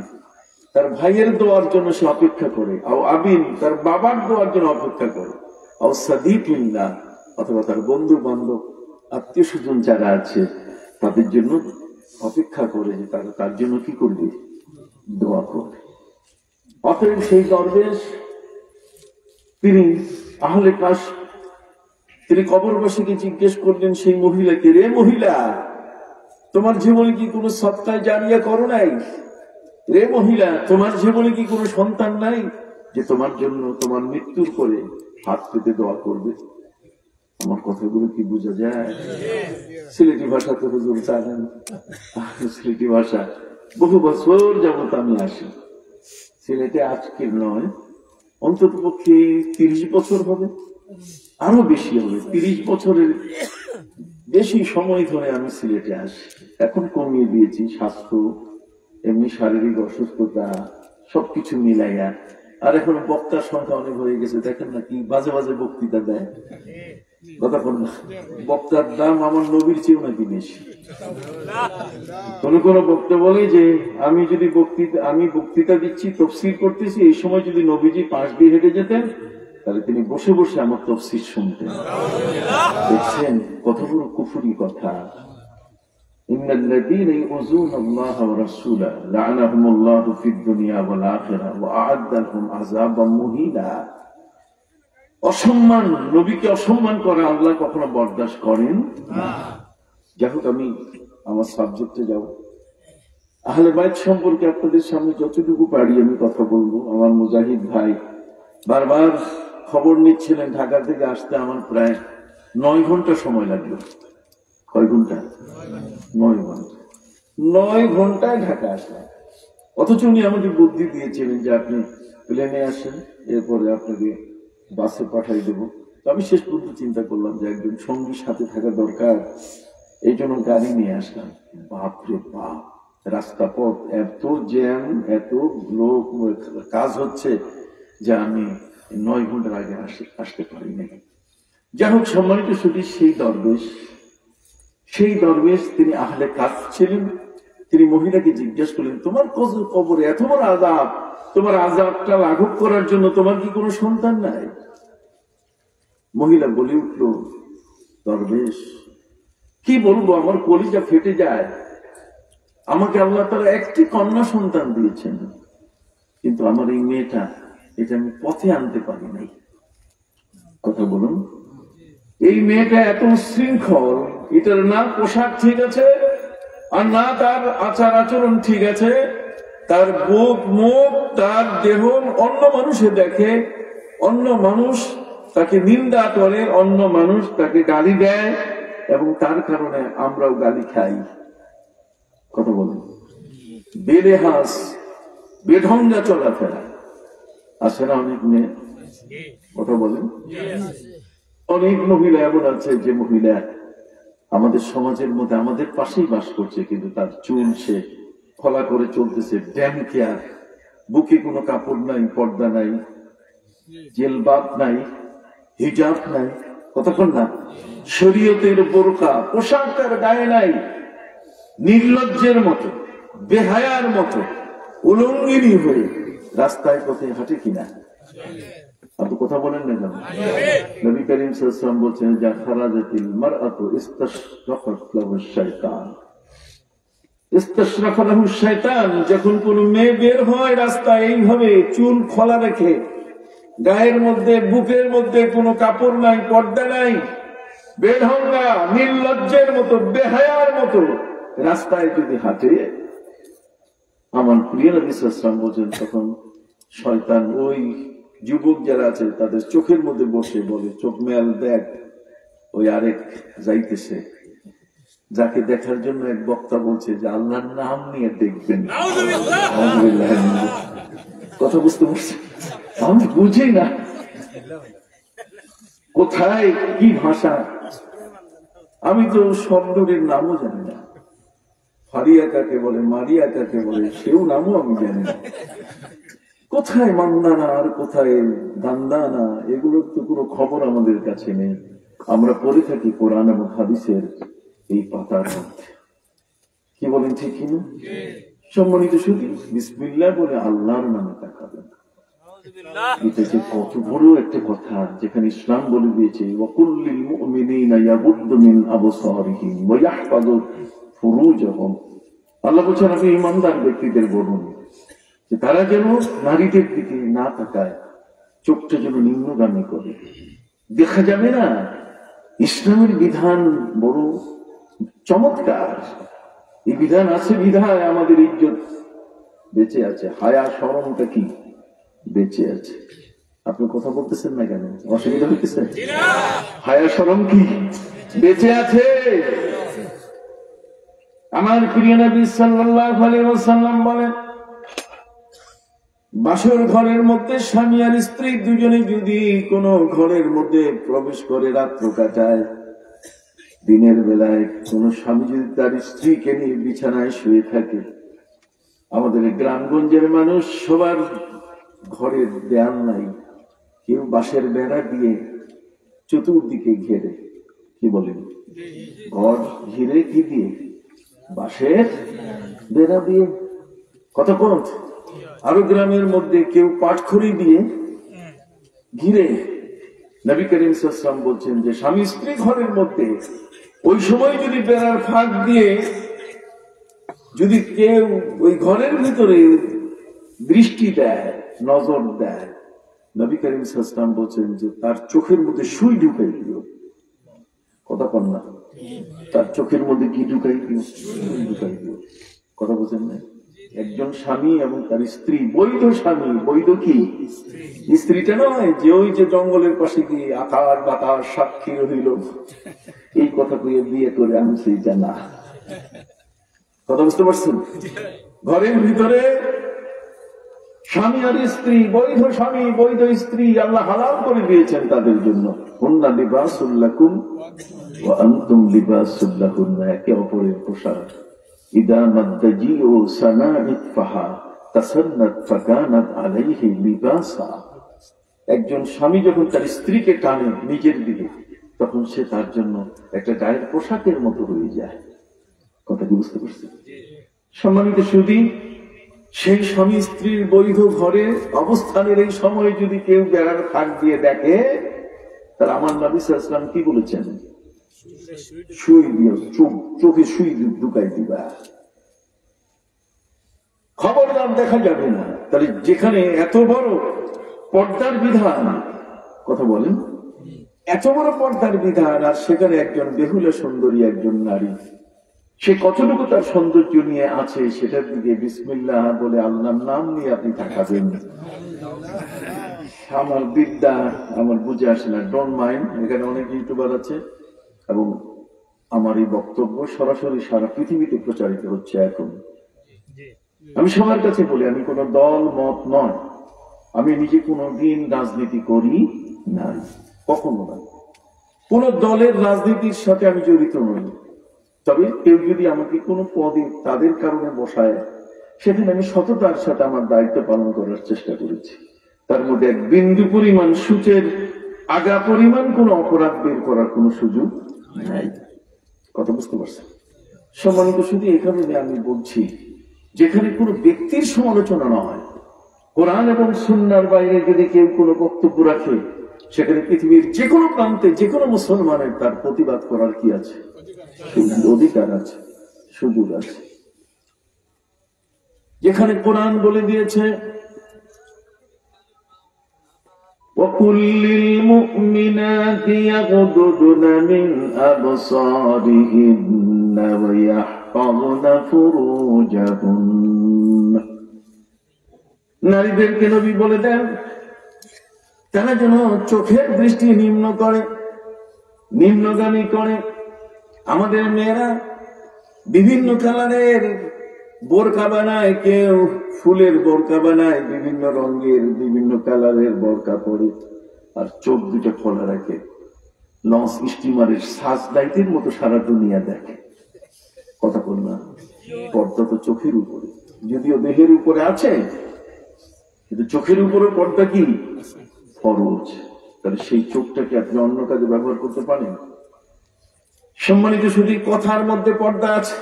তার ভাইয়ের দোয়ার জন্য সে অপেক্ষা করে, আও আবিন, তার বাবার দোয়ার জন্য অপেক্ষা করে, আও সাদিকিল্লাহ, অথবা তার বন্ধু বান্ধব আত্মীয় স্বজন যারা আছে তাদের জন্য অপেক্ষা করে যে তারা তার জন্য কি করবে, দোয়া করবে। অতএব সেই দরবেশ তিনি আহলে কাশ, তিনি কবরবাসীকে জিজ্ঞেস করলেন সেই মহিলাকে, রে মহিলা, তোমার জীবনে কি কোনো সৎকার জারিয়া করো নাই? রে মহিলা, তোমার জীবনে কি কোনো সন্তান নাই যে তোমার জন্য তোমার মৃত্যুর পরে হাত পেতে দোয়া করবে? আমার কথাগুলো কি বোঝা যায়? সিলেটি ভাষা তো হুজুর জানেন, সিলেটি ভাষা বহু বছর যাবত আমি আসি সিলেটে। আজকের নয়, অন্তত পক্ষে 30 বছর হবে, আরো বেশি হবে। 30 বছরের বেশি সময় ধরে আমি সিলেটে আসি। এখন কমিয়ে দিয়েছি, স্বাস্থ্য, এমনি শারীরিক অসুস্থতা সবকিছু মিলাইয়া। আর এখন বক্তার সংখ্যা অনেক হয়ে গেছে, দেখেন না কি বাজে বাজে বক্তৃতা দেয়। কথা বল না, বক্তার দাম আমার নবীর চেয়েও নাকি বেশি। কোন কোন বক্তা বলে যে আমি বক্তৃতা দিচ্ছি, তফসির করতেছি, এই সময় যদি নবীজি পাশ দিয়ে হেঁটে যেতেন তাহলে তিনি বসে বসে আমার তফসির শুনতেন। দেখছেন কত বড় কুফরি কথা। ইন্নাল্লাযীনা ইউযুনা আল্লাহ ওয়া রাসূলা লা'নাহুমুল্লাহু ফিদ দুনিয়া ওয়াল আখিরাহ ওয়া আ'আদ্দা লাহুম আযাবাম মুহিনা। অসম্মান, নবীকে অসম্মান করা আল্লাহ কখনো বরদাস্ত করেন না। যাই হোক, আমি আমার সাবজেক্টে যাব। আহলে বাইত সম্পর্কে আপনাদের সামনে যতটুকু পারি আমি কথা বলবো। আমার মুজাহিদ ভাই বারবার খবর নিচ্ছিলেন, ঢাকা থেকে আসতে আমার প্রায় 9 ঘন্টা সময় লাগলো। কয় ঘন্টা? 9 ঘন্টা। 9 ঘন্টায় ঢাকা আসলাম। অথচ উনি আমাকে বুদ্ধি দিয়েছিলেন যে আপনি প্লেনে আসেন, এরপরে আপনাকে বাসে পাঠাই দেবো। তো আমি শেষ পর্যন্ত চিন্তা করলাম যে একজন সঙ্গী সাথে থাকা দরকার, এই জন্য গাড়ি নিয়ে আসলাম। বাপরে বাপ, রাস্তা পথ এত জ্যাম, এত লোক, কাজ হচ্ছে যে আমি 9 ঘন্টার আগে আসতে পারি নাই। যাই হোক, সম্মানিত শুধু সেই দরবেশ তিনি আহলে কাজ ছিলেন। তিনি মহিলাকে জিজ্ঞেস করলেন, তোমার কবরে এত বড় আযাব, তোমার আযাবটা লাঘব করার জন্য তোমার কি কোনো সন্তান নাই? মহিলা বলে উঠল, দরবেশ কি বলবো, আমার কলিজা ফেটে যায়। আমাকে আল্লাহ তাআলা একটি কন্যা সন্তান দিয়েছেন, কিন্তু আমার এই মেয়েটা, এটা আমি পথে আনতে পারি নাই। কথা বলুন, এই মেয়েটা এত শৃঙ্খল, এটার না পোশাক ঠিক আছে আর না তার আচার আচরণ ঠিক আছে। তার বুক মুখ তার দেহ অন্য মানুষে দেখে, অন্য মানুষ তাকে নিন্দা করে, অন্য মানুষ তাকে গালি দেয়, এবং তার কারণে আমরাও গালি খাই। কথা বলুন, বেলেহাস বেঢঙ্গা চলাফেরা আছে না অনেক মেয়ে? কথা বলেন, অনেক মহিলা এমন আছে যে মহিলা আমাদের সমাজের মধ্যে আমাদের পাশেই বাস করছে, কিন্তু তার চুল সে খোলা করে চলতেছে, ড্যাম কেয়ার, বুকে কোনো কাপড় নাই, পর্দা নাই, জেলবাব নাই, হিজাব নাই, কতক্ষণ না, শরীয়তের বোরকা পোশাক তার গায়ে নাই, নির্লজ্জের মতো, বেহায়ার মতো, উলঙ্গিনী হয়ে রাস্তায় পথে হাঁটে কিনা? আপনি কথা বলেন না কেন? নবী করিম সাল্লাল্লাহু আলাইহি ওয়াসাল্লাম বলছেন, যা খারাজাতিল মারআতু ইস্তাশরাফাত লাহু শাইতান। ইস্তাশরাফা লাহু শাইতান, যখন কোন মেয়ে বের হয় রাস্তায় এইভাবে চুল খোলা রেখে, গায়ের মধ্যে বুকের মধ্যে কোনো কাপড় নাই, পর্দা নাই, বেঢঙ্গা নির্লজ্জের মতো, বেহায়ার মতো রাস্তায় যদি হাঁটে, আমার প্রিয় নবী সাল্লাল্লাহু আলাইহি ওয়াসাল্লাম বলছেন, তখন শয়তান ওই যুবক যারা আছে তাদের চোখের মধ্যে বসে বলে, চোখ মেল দেখ, ওই আরেক যাইতেছে, যাকে দেখার জন্য এক বক্তা বলছে যে আল্লাহর নাম নিয়ে দেখবেন। কথা বুঝতে পারছি? আমি বুঝি না কোথায় কি ভাষা, আমি তো শব্দের নামও জানি না। ফারিয়া কাকে বলে, মারিয়া কাকে বলে, সেও নামও আমি জানি না। কোথায় মান্দানা আর কোথায় দান্দানা, এগুলোর তো কোনো খবর আমাদের কাছে নেই। আমরা পড়ে থাকি কোরআন এবং হাদিসের এই পাতার মধ্যে। কি বলেন, ঠিক কিনা? সম্মানিত শুধু বিসমিল্লাহ বলে আল্লাহর নামে তাকাবেন। এটা যে কত বড় একটা কথা, যেখানে ইসলাম বলে দিয়েছে, ওয়াকুল্লিল মুমিনিনা ইয়াগুদ্দু মিন আবসারিহিম ওয়া ইয়াহফাযু ফুরুজাহুম। আল্লাহ বলেছেন, আপনি ঈমানদার ব্যক্তিদের বলুন যে তারা যেন নারীদের দিকে না তাকায়, চোখটা যেন নিম্নগামী করে। দেখা যাবে না, ইসলামের বিধান বড় চমৎকার। এই বিধান আছে বিধায় আমাদের ইজ্জত বেঁচে আছে, হায়া শরমটা কি বেঁচে আছে। আপনি কথা বলতেছেন না কেন? অসুবিধা হইতেছে? হায়া শরম কি বেঁচে আছে? আমার প্রিয় নবী সাল্লাল্লাহু আলাইহি ওয়াসাল্লাম বলেন, বাসর ঘরের মধ্যে স্বামী আর স্ত্রী দুজনে যদি কোনো ঘরের মধ্যে প্রবেশ করে রাত্র কাটায়, দিনের বেলায় কোন স্বামী যদি তার স্ত্রীকে নিয়ে বিছানায় শুয়ে থাকে, আমাদের গ্রামগঞ্জের মানুষ সবার ঘরের দেয়াল নাই, কেউ বাঁশের বেড়া দিয়ে চতুর্দিকে ঘেরে। কি বলেন? ঘর ঘিরে কি দিয়ে? বাঁশের বেড়া দিয়ে। কতক্ষণ? আরো গ্রামের মধ্যে কেউ পাটখড়ি দিয়ে ঘিরে। নবী করিম সাল্লাল্লাহু আলাইহি ওয়াসাল্লাম বলছেন যে স্বামী স্ত্রী ঘরের মধ্যে ওই সময় যদি বেড়ার ফাঁক দিয়ে যদি কেউ ওই ঘরের ভিতরে দৃষ্টি দেয়, নজর দেয়, নবী করিম সাল্লাল্লাহু আলাইহি ওয়াসাল্লাম বলছেন যে তার চোখের মধ্যে সুই ঢুকাই দিও। কথা বল না, তার চোখের মধ্যে কি ঢুকাই দিও? ঢুকাই দিও। কথা বলছেন না? একজন স্বামী এবং তার স্ত্রী, বৈধ স্বামী, বৈধ কি স্ত্রীটা নয় যে ওই যে জঙ্গলের পাশে গিয়ে আকার বাতাস সাক্ষী রইল, এই কথা কইয়ে বিয়ে করে আনছে, এটা না। কথা বুঝতে পারছেন? ঘরের ভিতরে স্বামী আর স্ত্রী, বৈধ স্বামী বৈধ স্ত্রী আল্লাহ হালাল করে দিয়েছেন তাদের জন্য। হুন্না লিবাসুল লাকুম ওয়া আনতুম লিবাসুল লাহুন্না, একে অপরের পোশাক। ইদা মাদ্দাজিউ সানাইত ফাহা তাসান্নাত ফাকানাত আলাইহি লিবাসা। একজন স্বামী যখন তার স্ত্রীকে টানে নিজের দিকে, তখন সে তার জন্য একটা গায়ের পোশাকের মতো হয়ে যায়। কথা কি বুঝতে পারছি? সম্মানিত সুধী, সেই স্বামী স্ত্রীর বৈধ ঘরে অবস্থানের এই সময়ে যদি কেউ বেড়ার ফাঁক দিয়ে দেখে, তার আমার নবী সাল্লাল্লাহু আলাইহি ওয়াসাল্লাম কি বলেছেন? সুই দিও, চোখে সুই ঢুকাই দিবা, খবরদার দেখা যাবে না। তাহলে যেখানে এত বড় পর্দার বিধান, কথা বলেন, এত বড় পর্দার বিধান, আর সেখানে একজন বেহুলা সুন্দরী একজন নারী, সে কতটুকু তার সৌন্দর্য নিয়ে আছে সেটার দিকে বিসমিল্লাহ বলে আল্লাহর নাম নিয়ে আপনি তাকাবেন। আমার বিদ্যা আমার বুঝে আসে না, ডোন্ট মাইন্ড। এখানে অনেক ইউটিউবার আছে এবং আমার এই বক্তব্য সরাসরি সারা পৃথিবীতে প্রচারিত হচ্ছে এখন। আমি সবার কাছে বলি, আমি কোন দল মত নয়, আমি নিজে কোনদিন রাজনীতি করি নাই, কখনো না, কোন দলের রাজনীতির সাথে আমি জড়িত নই। তবে কেউ যদি আমাকে কোনো পদে তাদের কারণে বসায়, সেখানে আমি সততার সাথে আমার দায়িত্ব পালন করার চেষ্টা করেছি। তার মধ্যে এক বিন্দু পরিমাণ সূচের আগা পরিমাণ কোন অপরাধ বের করার কোন সুযোগ নাই। কথা বুঝতে পারছেন? সম্মানিত শুধু এখানে আমি বলছি, যেখানে কোনো ব্যক্তির সমালোচনা নয়, কোরআন এবং সুন্নাহর বাইরে যদি কেউ কোনো বক্তব্য রাখে, সেখানে পৃথিবীর যে কোনো প্রান্তে যে কোনো মুসলমানের তার প্রতিবাদ করার কি আছে? অধিকার আছে, সুযোগ আছে। যেখানে কোরআন বলে দিয়েছে وَقُلْ لِلْمُؤْمِنَاتِ يَغْضُضْنَ مِنْ أَبْصَارِهِنَّ وَيَحْفَظْنَ فُرُوجَهُنَّ। নারীদেরকে নবী বলে দেন তারা যেন চোখের দৃষ্টি নিম্নগামী করে। আমাদের মেয়েরা বিভিন্ন কালারের বোরকা বানায়, কেউ ফুলের বোরকা বানায়, বিভিন্ন রঙের বিভিন্ন কালারের বোরকা পরে, আর চোখ দুটো খোলা রাখে, লঞ্চ স্টিমারের সাজ লাইটের মতো সারা দুনিয়া দেখে। কথা বল না, পর্দা তো চোখের উপরে, যদিও দেহের উপরে আছে, কিন্তু চোখের উপরে পর্দা কি ফরজ। তাহলে সেই চোখটাকে আপনি অন্য কাজে ব্যবহার করতে পারেন? সম্মানিত শুধু কথার মধ্যে পর্দা আছে।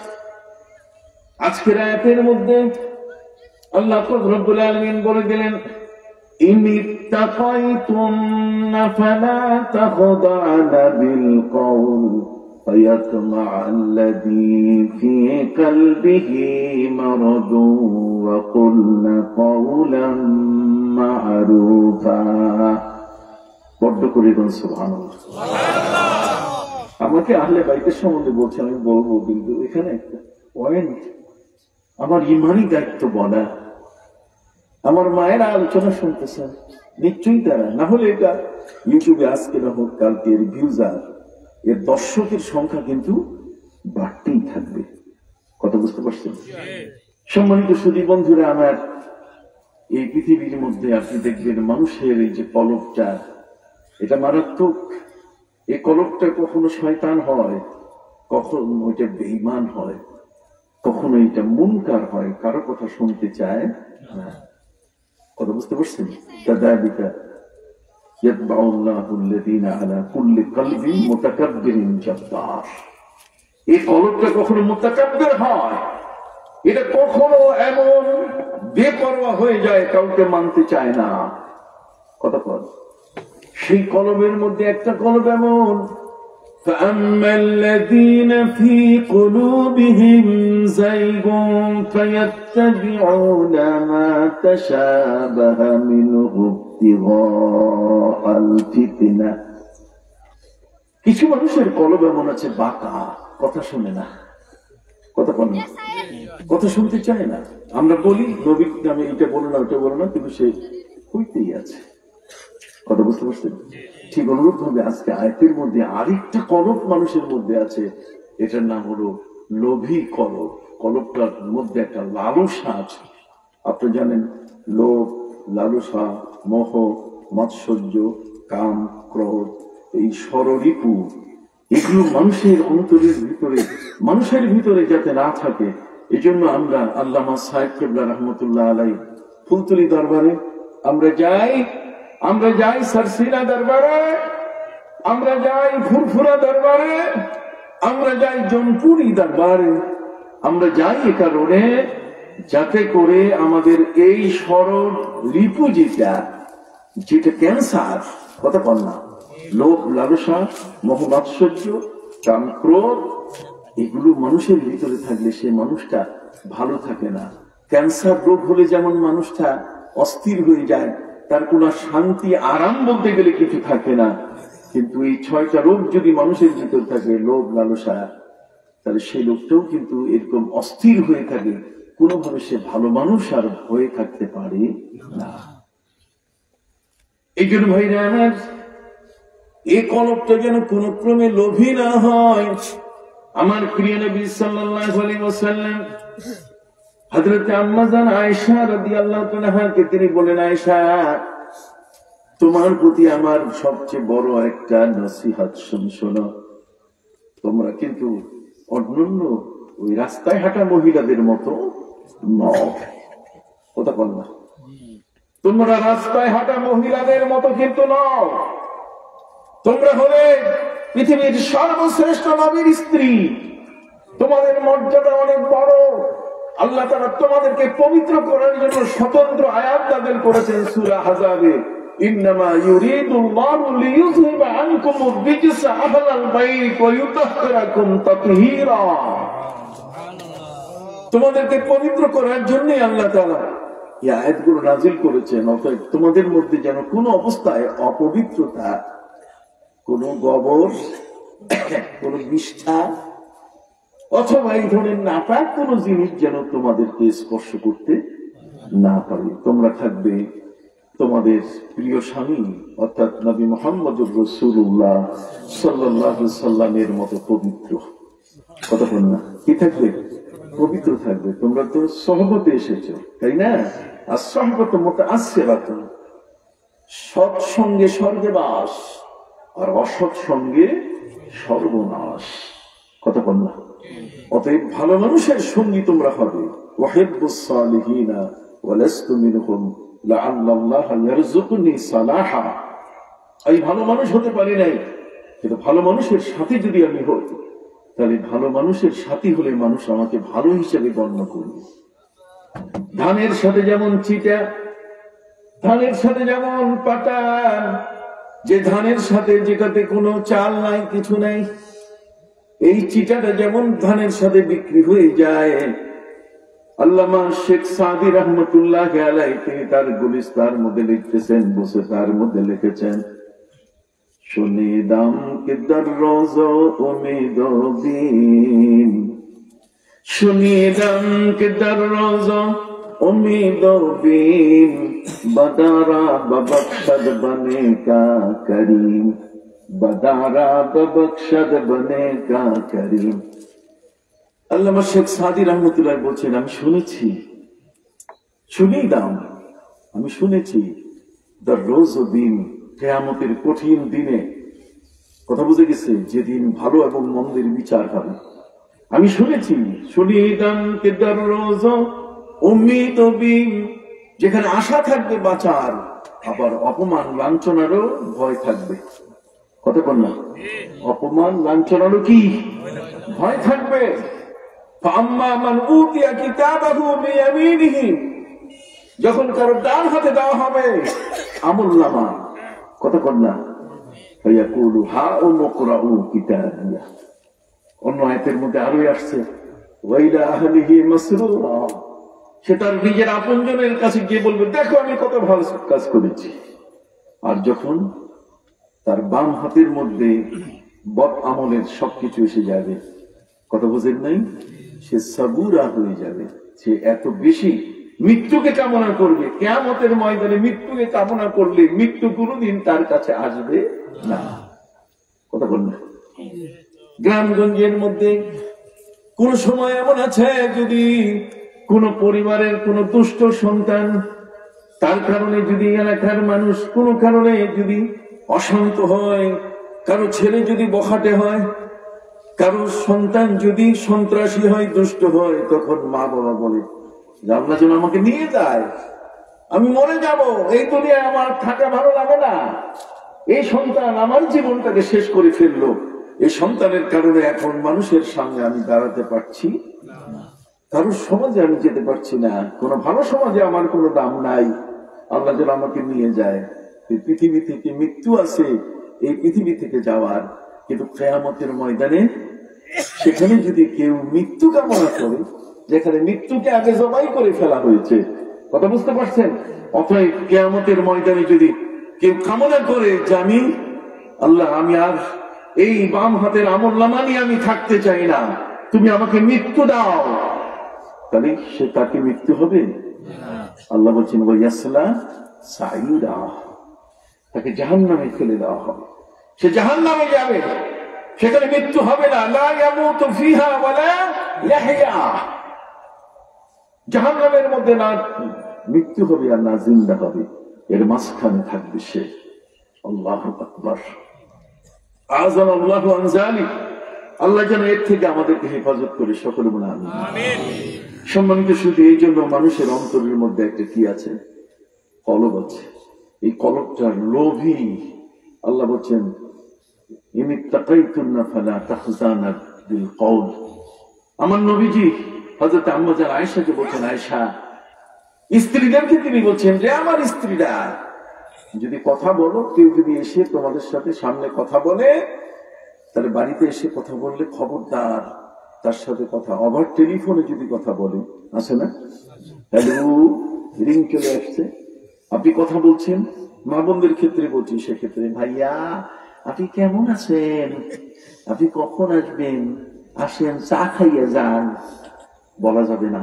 আজকের আয়াতের মধ্যে আল্লাহ রাব্বুল আলামিন বলে দিলেন, ইনিত্তাকাইতুন্না ফালা তাখদা'না বিল কওল ফায়াতমা'আল্লাযী ফী কলবিহি মারাদুন ওয়া কুলনা কওলাম মা'রুফা। বড় করে বলুন সুবহানাল্লাহ। আমাকে আহলে বাইতের সম্বন্ধে বলছেন, আমি বলবো, কিন্তু এখানে একটা পয়েন্ট, আমার ইমানি দায়িত্ব বলা। আমার মায়েরা আলোচনা শুনতেছেন, নিশ্চয়ই তারা, না হলে এটা ইউটিউবে আজকে না হোক কালকে এর ভিউজার, এর দর্শকের সংখ্যা কিন্তু বাড়তেই থাকবে। কথা বুঝতে পারছেন? সম্মানিত সুধী বন্ধুরা আমার, এই পৃথিবীর মধ্যে আপনি দেখবেন মানুষের এই যে কলবটা, এটা মারাত্মক। এই কলবটা কখনো শয়তান হয়, কখনো ওইটা বেঈমান হয়, কখনো এটা মুনকার হয়, কারো কথা শুনতে চায় না। কথা বুঝতে পারছেন? কাযালিকা ইয়াতবাউল্লাহু আল্লাযীনা আলা কুল্লি কলবিন মুতাকাব্বিরিন জাব্বার। এই কলবটা কখনো মুতাকাব্বির হয়, এটা কখনো এমন বেপরোয়া হয়ে যায়, কাউকে মানতে চায় না। কথা বল, সেই কলবের মধ্যে একটা কলব এমন, فَأَمَّا الَّذِينَ فِي قُلُوبِهِمْ زَيْغٌ فَيَتَّبِعُونَ مَا تَشَابَهَ مِنْهُ ابْتِغَاءَ الْفِتْنَةِ। কিছু মানুষের কলব এমন আছে বাঁকা, কথা শুনে না, কথা বলে না, কথা শুনতে চায় না। আমরা বলি নবীর নামে এটা বলো না ওটা বলো না, কিন্তু সে হইতেই আছে। কথা বুঝতে পারছেন? ঠিক অনুরূপ ভাবে আজকে আয়াতের মধ্যে আরেকটা কলব মানুষের মধ্যে আছে, এটার নাম হলো লোভী কলব। কলবটার মধ্যে একটা লালসা আছে। আপনি জানেন লোভ, লালসা, মোহ, মাৎসর্য, কাম, ক্রোধ, এই ষড়রিপু, এগুলো মানুষের অন্তরের ভিতরে, মানুষের ভিতরে যাতে না থাকে, এই জন্য আমরা আল্লামা সাহেব কেবলা রহমতুল্লাহ আলাই ফুলতলি দরবারে আমরা যাই সারসিনা দরবারে, আমরা যাই ফুরফুরা দরবারে, আমরা যাই জনপুরি দরবারে, আমরা যাই এ কারণে যাতে করে আমাদের এই সরল রিপু যেটা ক্যান্সার, কথা বল না, লোভ, লালসা, মোহ, মাৎসর্য, কাম, ক্রোধ, এগুলো মানুষের ভিতরে থাকলে সে মানুষটা ভালো থাকে না। ক্যান্সার রোগ হলে যেমন মানুষটা অস্থির হয়ে যায়, তার কোনো শান্তি আরাম বলতে গেলে কিছু থাকে না, কিন্তু এই 6টা রোগ যদি মানুষের ভিতর থাকে, লোভ, লালসা, তাহলে সেই লোকটাও কিন্তু এরকম অস্থির হয়ে থাকে, কোনোভাবে সে ভালো মানুষ আর হয়ে থাকতে পারে না। এই জন্য ভাইরা আমার, এই কলবটা যেন কোন ক্রমে লোভী না হয়। আমার প্রিয় নবী সাল্লাল্লাহু আলাইহি ওয়াসাল্লাম হযরত আম্মা জান আয়েশা রাদিয়াল্লাহু তাআলাকে তিনি বলেন, আয়েশা, তোমার প্রতি আমার সবচেয়ে বড় একটা নসিহত শোনো, তোমরা কিন্তু অন্যান্য ওই রাস্তায় হাঁটা মহিলাদের মতো নও, কথা বল না, তোমরা রাস্তায় হাঁটা মহিলাদের মতো কিন্তু নও, তোমরা হলে পৃথিবীর সর্বশ্রেষ্ঠ নবীর স্ত্রী, তোমাদের মর্যাদা অনেক বড়। আল্লাহ তাআলা তোমাদেরকে পবিত্র করার জন্য স্বতন্ত্র আয়াত নাযিল করেছেন সূরা আহজাবে, ইন্নামা ইউরিদুল্লাহু লিইয়ুযহিবা আনকুমুর রিজসা আহলাল বাইত ওয়া ইউতাহহিরাকুম তাতহীরা। তোমাদেরকে পবিত্র করার জন্য আল্লাহ তাআলা এই আয়াতগুলো নাযিল করেছেন। অতএব তোমাদের মধ্যে যেন কোনো অবস্থায় অপবিত্রতা, কোন গোবর, কোন বিষ্ঠা অথবা এই ধরনের নাপাক কোন জিনিস যেন তোমাদেরকে স্পর্শ করতে না পারে। তোমরা থাকবে তোমাদের প্রিয় স্বামী অর্থাৎ নবী মুহাম্মদুর রাসূলুল্লাহ সাল্লাল্লাহু আলাইহি সাল্লামের মতো পবিত্র, কথা বল না, কি থাকবে? পবিত্র থাকবে। তোমরা তো সহবতে এসেছো, তাই না? আর সহবত মুতাআসসিরাতুন, সৎসঙ্গে স্বর্গে বাস আর অসৎ সঙ্গে সর্বনাশ, কথা বল না। অতএব ভালো মানুষের সঙ্গী তোমরা হবে। ওয়াহিব্বুস সালিহিনা ওয়া লাস্তু মিনহুম লাআল্লাল্লাহা ইয়ারযুকুনি সালাহা। এই ভালো মানুষ হতে পারি নাই, কিন্তু ভালো মানুষের সাথে যদি আমি হই, তাহলে ভালো মানুষের সাথী হলে মানুষ আমাকে ভালো হিসেবে গণ্য করবে। ধানের সাথে যেমন চিটা, ধানের সাথে যেমন পাটান, যে ধানের সাথে যেটাতে কোনো চাল নাই, কিছু নাই, এই চিটাটা যেমন ধানের সাথে বিক্রি হয়ে যায়। আল্লামা শেখ সাদি রহমতুল্লাহ আলাইহি তিনি তার গুলিস্তার মধ্যে লিখতেছেন, বসে তার মধ্যে লিখেছেন, শুনিদাম কে দররোজ উম্মীদ বিন, শুনিদাম কে দররোজ उम्मीद बीन बदारा बबख्शद बने का करीम, बदारा बबख्शद बने का करीम। আল্লামা শেখ সাদি রহমতুল্লাহ বলছেন, আমি শুনেছি, আমি শুনেছি দররোজ দিন, কিয়ামতের কঠিন দিনে, কথা বুঝে গেছে, যেদিন ভালো এবং মন্দের বিচার হবে। আমি শুনেছি, শুনিদাম কে দররোজ উম্মীদ বিন, যেখানে আশা থাকবে বাঁচার, আবার অপমান লাঞ্ছনারও ভয় থাকবে, কথা বল না, অপমান লাঞ্ছনারও কি ভয় থাকবে। ফাম্মা মান উতিয়া কিতাবাহু বিয়ামিনিহি, যখন কারো ডান হাতে দেওয়া হবে আমলনামা, কথা বল না, ফায়াকুলু হাউমুকরাউ কিতাবিয়া। অন্য আয়াতের মধ্যে আরোই আসছে, ওয়াইলা আহলিহি মাসরুরা, সে তার নিজের আপনজনের কাছে গিয়ে বলবে, দেখো আমি কত ভালো কাজ করেছি। আর যখন তার বাম হাতের মধ্যে বদ আমলের সবকিছু এসে যাবে, কথা বোঝেন নাই, সে সাবুরা হয়ে যাবে, সে এত বেশি মৃত্যুকে কামনা করবে। কিয়ামতের ময়দানে মৃত্যুকে কামনা করলে মৃত্যু কোনদিন তার কাছে আসবে না, কথা বল না। গ্রামগঞ্জের মধ্যে কোন সময় এমন আছে, যদি কোন পরিবারের কোন দুষ্ট সন্তান তার কারণে যদি এলাকার মানুষ কোনো কারণে যদি অশান্ত হয়, কারো ছেলে যদি বখাটে হয়, কারো সন্তান যদি সন্ত্রাসী হয়, দুষ্ট হয়, তখন মা বাবা বলে যে আল্লাহ যেন আমাকে নিয়ে যায়, আমি মরে যাব, এই দুনিয়ায় আমার থাকা ভালো লাগে না, এই সন্তান আমার জীবনটাকে শেষ করে ফেললো, এই সন্তানের কারণে এখন মানুষের সামনে আমি দাঁড়াতে পারছি না, কারোর সমাজে আমি যেতে পারছি না, কোনো ভালো সমাজে আমার কোনো দাম নাই, আল্লাহ যেন আমাকে নিয়ে যায়। এই পৃথিবী থেকে মৃত্যু আছে, এই পৃথিবী থেকে যাওয়ার, কিন্তু কিয়ামতের ময়দানে সেখানে যদি কেউ মৃত্যু কামনা করে, যেখানে মৃত্যুকে আগে জবাই করে ফেলা হয়েছে, কথা বুঝতে পারছেন? অতএব কিয়ামতের ময়দানে যদি কেউ কামনা করে যে আমি আল্লাহ, আমি আর এই বাম হাতের আমলনামা নিয়ে আমি থাকতে চাই না, তুমি আমাকে মৃত্যু দাও, তাহলে সে তাকে মৃত্যু হবে। আল্লাহ বলছেন ওয়াইয়াসলা সাইরা, তাকে জাহান্নামে ফেলে দেওয়া হবে, সে জাহান্নামে যাবে, সেখানে মৃত্যু হবে না, লা ইয়ামুতু ফিহা ওয়ালা ইয়াহইয়া, জাহান্নামের মধ্যে না মৃত্যু হবে আর না জিন্দা হবে, এর মাঝখানে থাকবে সে। আল্লাহু আকবার, আযান আল্লাহু আন যালিক। আল্লাহ যেন এর থেকে আমাদেরকে হেফাজত করে, সকলে বলে আমিন। সম্মানিত শুধু এই জন্য মানুষের অন্তরের মধ্যে একটা কি আছে, কলব আছে, এই কলবটার লোভী। আল্লাহ বলছেন আমার নবীজি হযরত আম্মা জান আয়েশাকে বলছেন, আয়েশা স্ত্রীদেরকে তিনি বলছেন যে আমার স্ত্রীরা যদি কথা বলো, কেউ যদি এসে তোমাদের সাথে সামনে কথা বলে, তাহলে বাড়িতে এসে কথা বললে খবরদার তার সাথে কথা, ওভার টেলিফোনে যদি কথা বলে, আসে না, হ্যালো রিং চলে আসছে, আপনি কথা বলছেন, মা বোনদের ক্ষেত্রে বলছি, সেক্ষেত্রে ভাইয়া আপনি কেমন আছেন, আপনি কখন আসবেন, আসেন চা খাইয়ে যান, বলা যাবে না,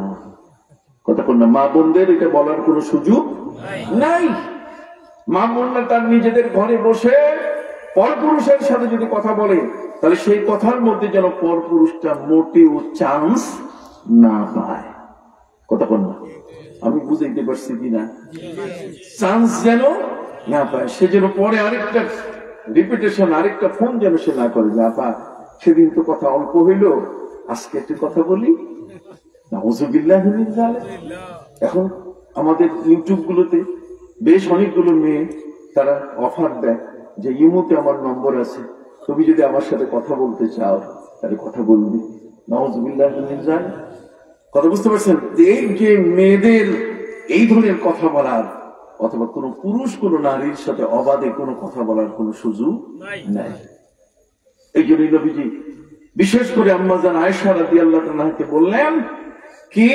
কথা বল না। মা বোনদের এটা বলার কোন সুযোগ নাই। মা বোনরা তার নিজেদের ঘরে বসে পরপুরুষের সাথে যদি কথা বলে, তাহলে সেই কথার মধ্যে যেন পরপুরুষটা মোটেও চান্স না পায়, কথা বল না, আমি বুঝাইতে পারছি কিনা, চান্স যেন না পায়, সে যেন পরে আরেকটা রিপিটেশন, আরেকটা ফোন যেন সে না করে, যে আপা সেদিন তো কথা অল্প হইল, আজকে একটু কথা বলি। নাউযুবিল্লাহি মিন যালিক। এখন আমাদের ইউটিউব গুলোতে বেশ অনেকগুলো মেয়ে তারা অফার দেয় যে ইমোতে আমার নম্বর আছে, তুমি যদি আমার সাথে কথা বলতে চাও তাহলে কথা বলবি। নাউযুবিল্লাহি মিন যালিক। কথা বুঝতে পারছেন? এই যে মেয়েদের এই ধরনের কথা বলার, অথবা কোন পুরুষ কোন নারীর সাথে অবাধে কোনো কথা বলার কোন সুযোগ নাই। এই জন্য নবীজি বিশেষ করে আম্মা জান আয়েশা রাদিয়াল্লাহু আনহাকে বললেন কি,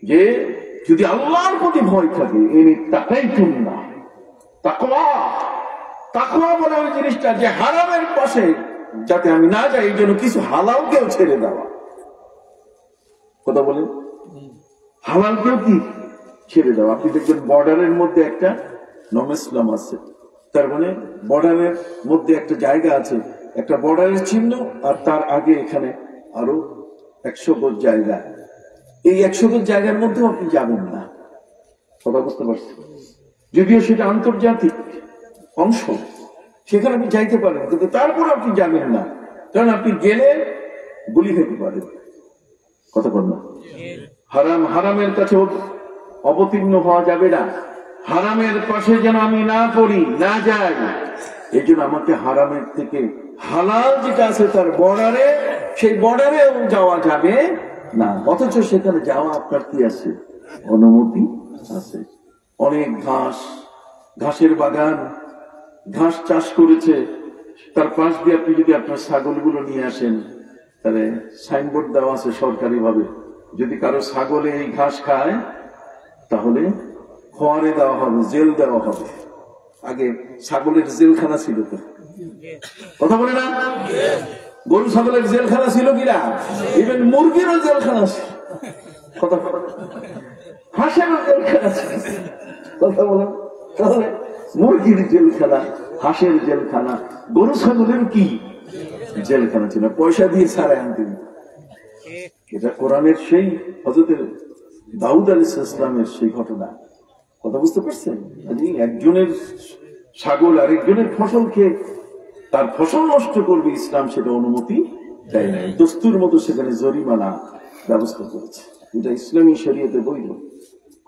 যে যদি আল্লাহর প্রতি ভয় থাকে, এর তাকাইতুম না, তাকওয়া, তাকওয়া বলে ওই জিনিসটা যে হারামের পাশে যাতে আমি না যাই, এই জন্য কিছু হালালকেও ছেড়ে দেওয়া, কথা বলেন, হালালকেও কি ছেড়ে দেওয়া। আপনি দেখবেন বর্ডারের মধ্যে একটা নমস্লাম আছে, তার মানে বর্ডারের মধ্যে একটা জায়গা আছে, একটা বর্ডারের চিহ্ন, আর তার আগে এখানে আরো 100 গজ জায়গা, এই 100 গজ জায়গার মধ্যে আপনি যাবেন না, কথা বুঝতে পারছেন? যদিও সেটা আন্তর্জাতিক অংশ, সেখানে আপনি যাইতে পারেন, কিন্তু তারপর আপনি যাবেন না, কারণ আপনি গেলে গুলি খেতে পারেন, কথা বল না। হারাম, হারামের কাছে অবতীর্ণ হওয়া যাবে না, হারামের পাশে যেন আমি না পড়ি, না যাই, এই জন্য আমাকে হারামের থেকে হালাল যেটা আছে তার বর্ডারে, সেই বর্ডারেও যাওয়া যাবে না, অথচ সেখানে যাওয়া আপনার কি আছে, অনুমতি আছে। অনেক ঘাস, ঘাসের বাগান, ঘাস চাষ করেছে, তার পাশ দিয়ে আপনি যদি আপনার ছাগলগুলো নিয়ে আসেন, তাহলে সাইনবোর্ড দেওয়া আছে সরকারি ভাবে, যদি কারো ছাগলে এই ঘাস খায় তাহলে খোয়ারে দেওয়া হবে, জেল দেওয়া হবে। আগে ছাগলের জেলখানা ছিল তো, কথা বলে না, গরু ছাগলের জেলখানা ছিল কিনা, ইভেন মুরগিরও জেলখানা ছিল, কথা বলে, হাঁসেরও জেলখানা ছিল, কথা বলে। তাহলে মুরগির জেলখানা, হাঁসের জেলখানা, গরু ছাগলের কি জেলখানা ছিল, পয়সা দিয়ে ছাড়াই আনতে। এটা কোরআনের সেই হযরত দাউদ আলাইহিস সালামের সেই ঘটনা। কথা বুঝতে পারছেন? একজনের ছাগল আরেকজনের ফসল খেয়ে তার ফসল নষ্ট করবে, ইসলাম সেটা অনুমতি দেয় নাই। দস্তুর মতো সেখানে জরিমানা ব্যবস্থা করেছে, এটা ইসলামী শরীয়তে বৈধ।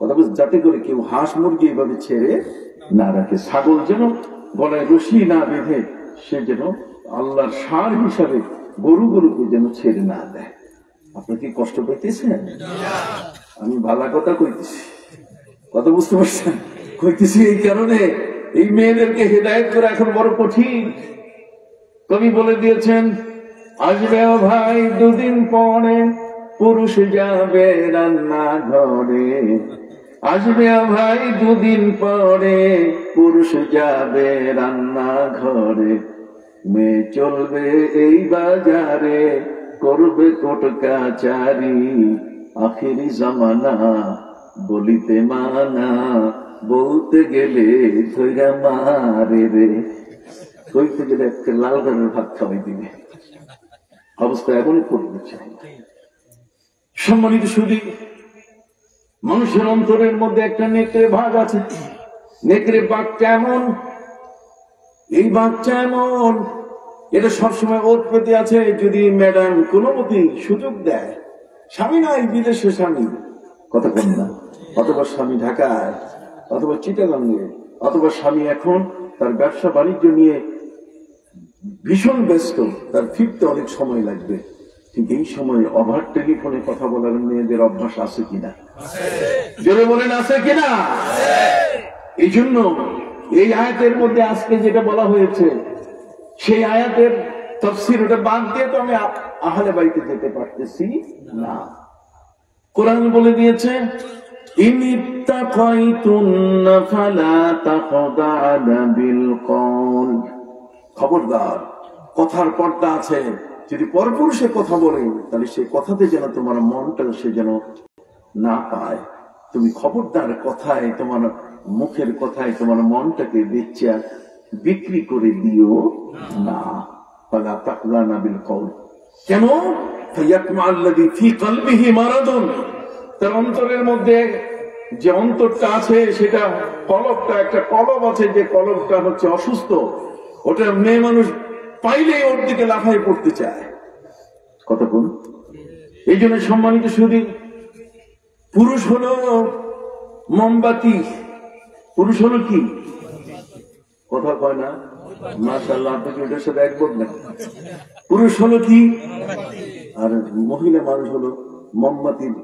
কথা বলছে, যাতে করে কেউ হাঁস মুরগি এইভাবে ছেড়ে না রাখে, ছাগল যেন গলায় রশি না বেঁধে সে যেন আল্লাহর সার হিসাবে গরুগুলোকে যেন ছেড়ে না দেয়। আপনি কি কষ্ট পাইতেছেন? আমি ভালো কথা কইতেছি, কথা বুঝতে পারছেন? কইতেছি এই কারণে, এই মেয়েদেরকে হেদায়েত করা এখন বড় কঠিন। কবি বলে দিয়েছেন, আসবে ভাই দুদিন পরে পুরুষ যাবে রান্না ঘরে, আসবে ভাই দুদিন পরে পুরুষ যাবে রান্না ঘরে, মেয়ে চলবে এই বাজারে করবে কোট কাচারি, আখেরি জামানা বলিতে মানা, বলতে গেলে ধৈরা মারে রে, কইতে গেলে একটা লাল গানের ভাত খাওয়াই দিবে, অবস্থা এমনই করতে চাই। সম্মানিত শুধু মানুষের অন্তরের মধ্যে একটা নেকড়ে ভাগ আছে। নেকড়ে বাঘটা এমন, এই বাঘটা এমন, এটা সবসময় ওত পেতে আছে। যদি ম্যাডাম কোনো মতে সুযোগ দেয়, স্বামী নাই বিদেশে স্বামী, কথা বল না, অথবা স্বামী ঢাকায় অথবা চিটাগাঙ্গে, অথবা স্বামী এখন তার ব্যবসা বাণিজ্য নিয়ে ভীষণ ব্যস্ত, তার ফিরতে অনেক সময় লাগবে। ঠিক এই সময় ওভার টেলিফোনে কথা বলার মেয়েদের অভ্যাস আছে কিনা? জোরে বলেন, আছে কিনা? এই জন্য এই আয়াতের মধ্যে আজকে যেটা বলা হয়েছে, সেই আয়াতের তাফসীর ওটা বাদ দিয়ে তো আমি আহলে বাইতে যেতে পারতেছি না। কোরআন বলে দিয়েছে, ইনিত্তাকাইতুন্না ফালা তাখদা'না বিল কওল, খবরদার, কথার পর্দা আছে। যদি পরপুরুষে কথা বলে, তাহলে সেই কথাতে যেন তোমার মনটা সে যেন না পায়। তুমি খবরদার কথায়, তোমার মুখের কথায় তোমার মনটাকে বেচা বিক্রি করে দিও না। ফালা তাখদা'না বিল কওল, কেন? ফায়াতমা আল্লাযী ফী কলবিহি মারাদুন, তার অন্তরের মধ্যে যে অন্তরটা আছে, সেটা কলবটা, একটা কলব আছে, যে কলবটা হচ্ছে অসুস্থ। ওটা মেয়ে মানুষ পাইলেই ওর দিকে লাফাই পড়তে চায়। কতক্ষণ? এই জন্য সম্মানিত শুধু পুরুষ হলো মোমবাতি, পুরুষ হলো কি? কথা কয় না, মাশাআল্লাহ, আপনি কি ওটার সাথে একমত না? পুরুষ হলো কি? আর মহিলা মানুষ হলো মোমবাতির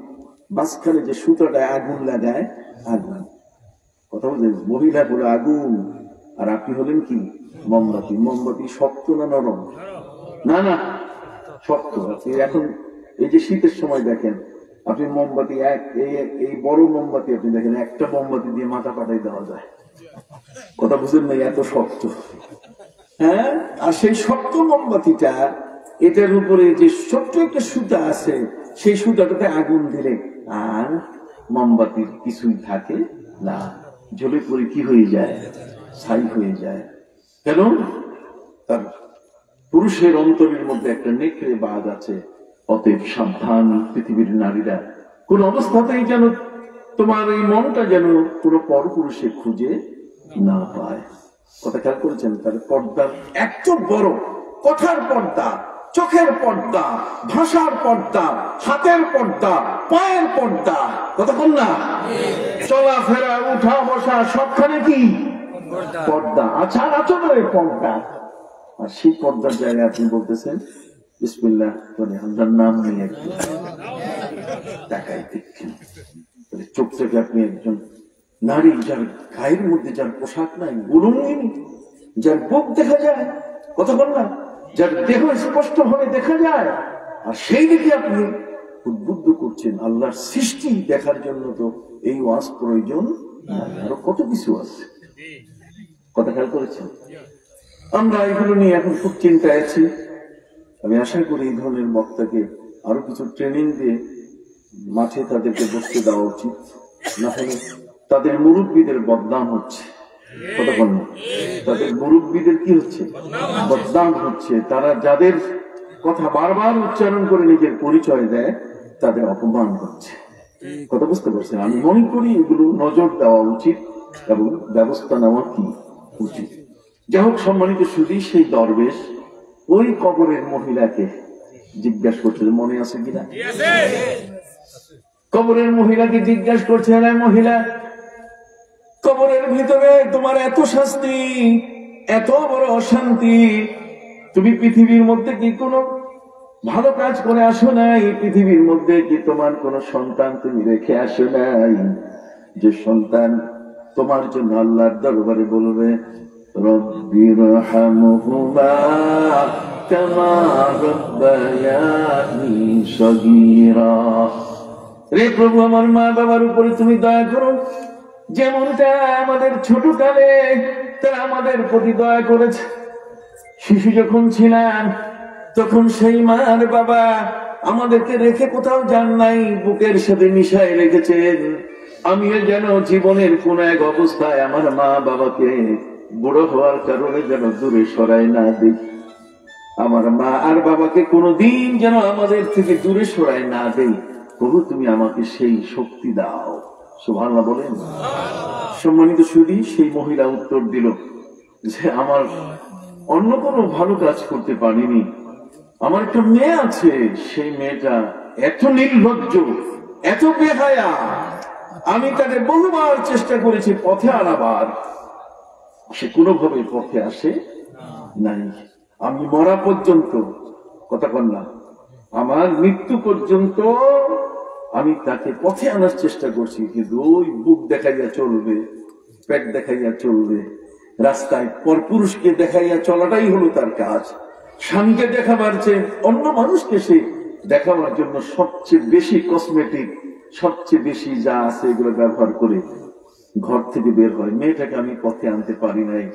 মাঝখানে যে সুতাটা আগুন লাগায়, আগুন। কথা বলছেন? মহিলা হলো আগুন, আর আপনি হলেন কি? মোমবাতি। মোমবাতি শক্ত না নরম? না না, শক্ত। এখন এই যে শীতের সময় দেখেন, আপনি মোমবাতি এই বড় মোমবাতি আপনি দেখেন, একটা মোমবাতি দিয়ে মাথা পাঠাই দেওয়া যায়। কথা বুঝেন নাই? এত শক্ত। হ্যাঁ, আর সেই শক্ত মোমবাতিটা, এটার উপরে যে ছোট্ট একটা সুতা আছে, সেই সুতাটাতে আগুন দিলে আর মোমবাতির কিছুই থাকে না, জ্বলে পড়ে কি হয়ে যায়? ছাই হয়ে যায়। কেন? তার পুরুষের অন্তরের মধ্যে একটা নেকড়ে বাঘ আছে। অতএব সাবধান পৃথিবীর নারীরা, কোন অবস্থাতেই যেন তোমার এই মনটা যেন পুরো পরপুরুষে খুঁজে না পায়। কথা খেয়াল করেছেন? তার পর্দার এত বড়, কথার পর্দা, চোখের পর্দা, ভাষার পর্দা, হাতের পর্দা, পায়ের পর্দা, কতক্ষণ না? চলাফেরা, উঠা বসা সবখানে কি পর্দা? আচার আচরণের পর্দা। আর সেই পর্দার জায়গায় আপনি বলতেছেন বিসমিল্লাহ বলে আল্লাহর নাম নিয়ে একটু তাকাই দেখছেন। চোখ থেকে আপনি একজন নারী, যার গায়ের মধ্যে যার পোশাক নাই, গুরুমহীন, যার বুক দেখা যায়, কথা বল না, যার দেহ স্পষ্ট ভাবে দেখা যায়, আর সেই দিকে আপনি উদ্বুদ্ধ করছেন। আল্লাহর সৃষ্টি দেখার জন্য তো এই ওয়াজ প্রয়োজন, আরো কত কিছু আছে। কথা খেয়াল করেছেন? আমরা এগুলো নিয়ে এখন খুব চিন্তায় আছি। আমি আশা করি এই ধরনের বক্তাকে আরো কিছু ট্রেনিং দিয়ে মাঠে তাদেরকে বসতে দেওয়া উচিত, না হলে তাদের মুরব্বীদের বদনাম হচ্ছে। কথা বলেন, তাদের মুরব্বীদের কি হচ্ছে? বদনাম হচ্ছে। তারা যাদের কথা বারবার উচ্চারণ করে নিজের পরিচয় দেয়, তাদের অপমান হচ্ছে। কথা বুঝতে পারছেন? আমি মনে করি এগুলো নজর দেওয়া উচিত এবং ব্যবস্থা নেওয়া কি উচিত। যাই হোক, সম্মানিত সুধী, সেই দরবেশ ওই কবরের মহিলাকে জিজ্ঞাসা করছে, মনে আছে কিনা? কবরের মহিলাকে জিজ্ঞাসা করছে, মহিলা, কবরের ভিতরে তোমার এত শাস্তি, এত বড় অশান্তি, তুমি পৃথিবীর মধ্যে কি কোনো ভালো কাজ করে আসো নাই? পৃথিবীর মধ্যে কি তোমার কোন সন্তান তুমি রেখে আসো নাই, যে সন্তান তোমার জন্য আল্লাহর দরবারে বলবে রব্বিরহামহুমা কামা রাব্বায়ানি সগীরা, রে প্রভু, আমার মা বাবার উপরে তুমি দয়া করো, যেমনটা আমাদের ছোটকালে তারা আমাদের প্রতি দয়া করেছে। শিশু যখন ছিলাম তখন সেই মা আর বাবা আমাদেরকে রেখে কোথাও যান নাই, বুকের সাথে মিশায় রেখেছেন। আমিও যেন জীবনের কোন এক অবস্থায় আমার মা বাবাকে বুড়ো হওয়ার কারণে যেন দূরে সরাই না দিই, আমার মা আর বাবাকে কোনোদিন যেন আমাদের থেকে দূরে সরাই না দেই। প্রভু, তুমি আমাকে সেই শক্তি দাও। সুবহানাল্লাহ বলেন। সম্মানিত সুধী, সেই মহিলা উত্তর দিল যে আমার অন্য কোনো ভালো কাজ করতে পারিনি, আমার একটা মেয়ে আছে, সেই মেয়েটা এত নির্লজ্জ, এত বেহায়া, আমি তাকে বহুবার চেষ্টা করেছি পথে আনাবার, সে কোনোভাবে পথে আসে নাই। আমি মরা পর্যন্ত, কথা কন না, আমার মৃত্যু পর্যন্ত আমি তাকে পথে আনার চেষ্টা করছি, কিন্তু ওই বুক দেখাইয়া চলবে, পেট দেখাইয়া চলবে, রাস্তায় পরপুরুষকে দেখাইয়া চলাটাই হলো তার কাজ। স্বামীকে দেখাবার চেয়ে অন্য মানুষকে সে দেখাবার জন্য সবচেয়ে বেশি কসমেটিক, সবচেয়ে বেশি যা আছে এগুলো ব্যবহার করে ঘর থেকে বের হয়। মেয়েটাকে আমি পথে আনতে পারি নাই,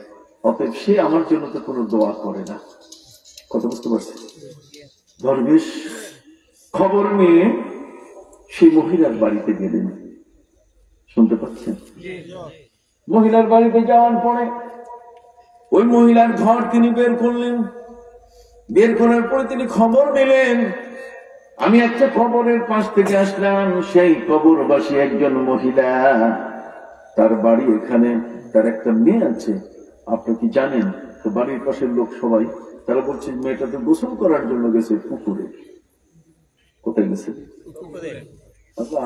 অতএব সে আমার জন্য তো কোনো দোয়া করে না। কথা বুঝতে পারছি? দরবেশ খবর নিয়ে সেই মহিলার বাড়িতে গেলেন। শুনতে পাচ্ছেন? মহিলার বাড়িতে যাওয়ার পরে ওই মহিলার ঘর তিনি বের করলেন। বের করার পরে তিনি খবর নিলেন, আমি একটা কবরের পাশ থেকে আসলাম, সেই কবরবাসী একজন মহিলা, তার বাড়ি এখানে, তার একটা মেয়ে আছে। আপনি কি জানেন? তো বাড়ির পাশের লোক সবাই তারা বলছে, মেয়েটা তো গোসল করার জন্য গেছে পুকুরে। কোথায় গেছে?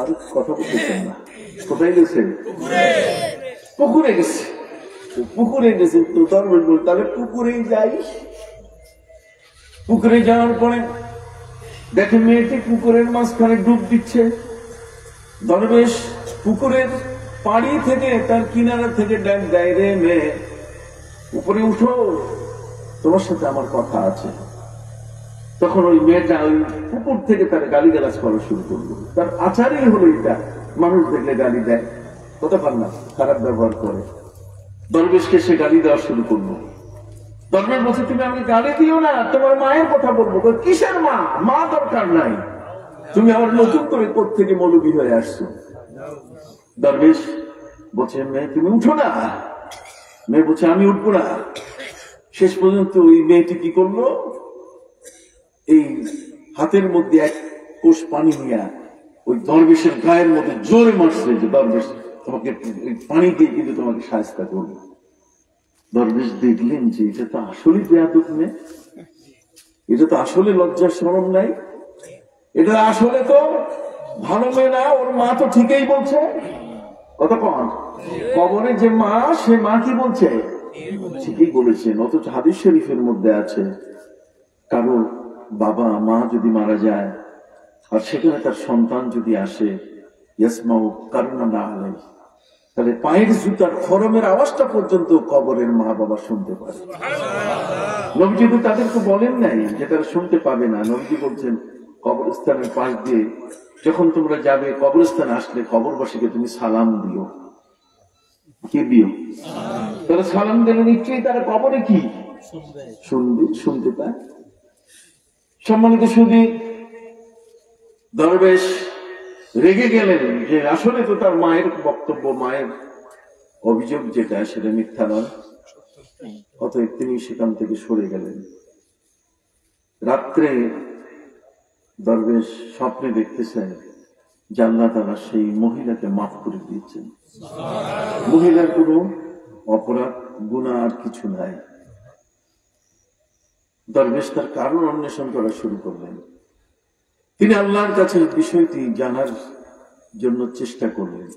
আর কথা বলতেছেন না। কোথায় গেছে? পুকুরে গেছে। পুকুরে গেছে তো দরবেশ বল, তাহলে পুকুরেই যাই। পুকুরে যাওয়ার পরে দেখে মেয়েটি পুকুরের মাঝখানে ডুব দিচ্ছে। দরবেশ পুকুরের পাড়ি থেকে, তার কিনারা থেকে ডাক দেয়, রে মেয়ে, উপরে উঠো, তোমার সাথে আমার কথা আছে। তখন ওই মেয়েটা ওই পুকুর থেকে তার গালিগালাজ করা শুরু করলো। তার আচারই হলো এটা, মানুষ দেখলে গালি দেয়, কথা পান না, খারাপ ব্যবহার করে। দরবেশকে সে গালি দেওয়া শুরু করলো। দরবেশ বলছে, তুমি আমাকে গালি দিও না, তোমার মায়ের কথা বলবো। কিসের মা? মা দরকার নাই, তুমি আমার নতুন করে কোত্থেকে মৌলবী হয়ে আসছো। দরবেশ বলছে, মেয়ে তুমি উঠো না। মেয়ে বলছে, আমি উঠবো না। শেষ পর্যন্ত ওই মেয়েটি কি করলো, এই হাতের মধ্যে এক কোষ পানি নিয়ে ওই দরবেশের গায়ের মধ্যে জোরে মারছে, যে দরবেশ তোমাকে পানি দিয়ে কিন্তু তোমাকে সাহায্য করবে। দরবেশ দেখলেন যে এটা তো আসলে বেয়াদব মেয়ে, এটা তো আসলে লজ্জার শরম নাই, এটা আসলে তো ভালো মেয়ে না। ওর মা তো ঠিকই বলছে, কতক্ষণ কবরে যে মা, সে মা কি বলছে? ঠিকই বলেছেন। অথচ হাদিস শরীফের মধ্যে আছে, কারো বাবা মা যদি মারা যায় আর সেখানে তার সন্তান যদি আসে, ইয়াসমাউ কারনা না হলে, তাহলে পায়ের জুতার খরমের আওয়াজটা পর্যন্ত কবরের মা বাবা শুনতে পারে। নবীজি তো তাদেরকে বলেন নাই যে তারা শুনতে পাবে না। নবীজি বলছেন, কবরস্থানের পাশ দিয়ে যখন তোমরা যাবে, কবরস্থানে আসলে কবরবাসীকে তুমি সালাম দিও। কি দিও? তারা সালাম দিলে নিশ্চয়ই তারা কবরে কি শুনবে, শুনতে পায়। সম্মানিত সুধী, দরবেশ রেগে গেলেন যে আসলে তো তার মায়ের বক্তব্য, মায়ের অভিযোগ যেটা, সেটা মিথ্যা নয়। অতএব তিনি সেখান থেকে সরে গেলেন। রাত্রে দরবেশ স্বপ্নে দেখতেছেন যে আল্লাহ তাআলা সেই মহিলাকে মাফ করে দিয়েছেন। মহিলার কোনো অপরাধ গুনাহ আর কিছু নাই। দরবেশ তার কারণ অন্বেষণ করা শুরু করলেন। তিনি আল্লাহর কাছে বিষয়টি জানার জন্য চেষ্টা করলেন।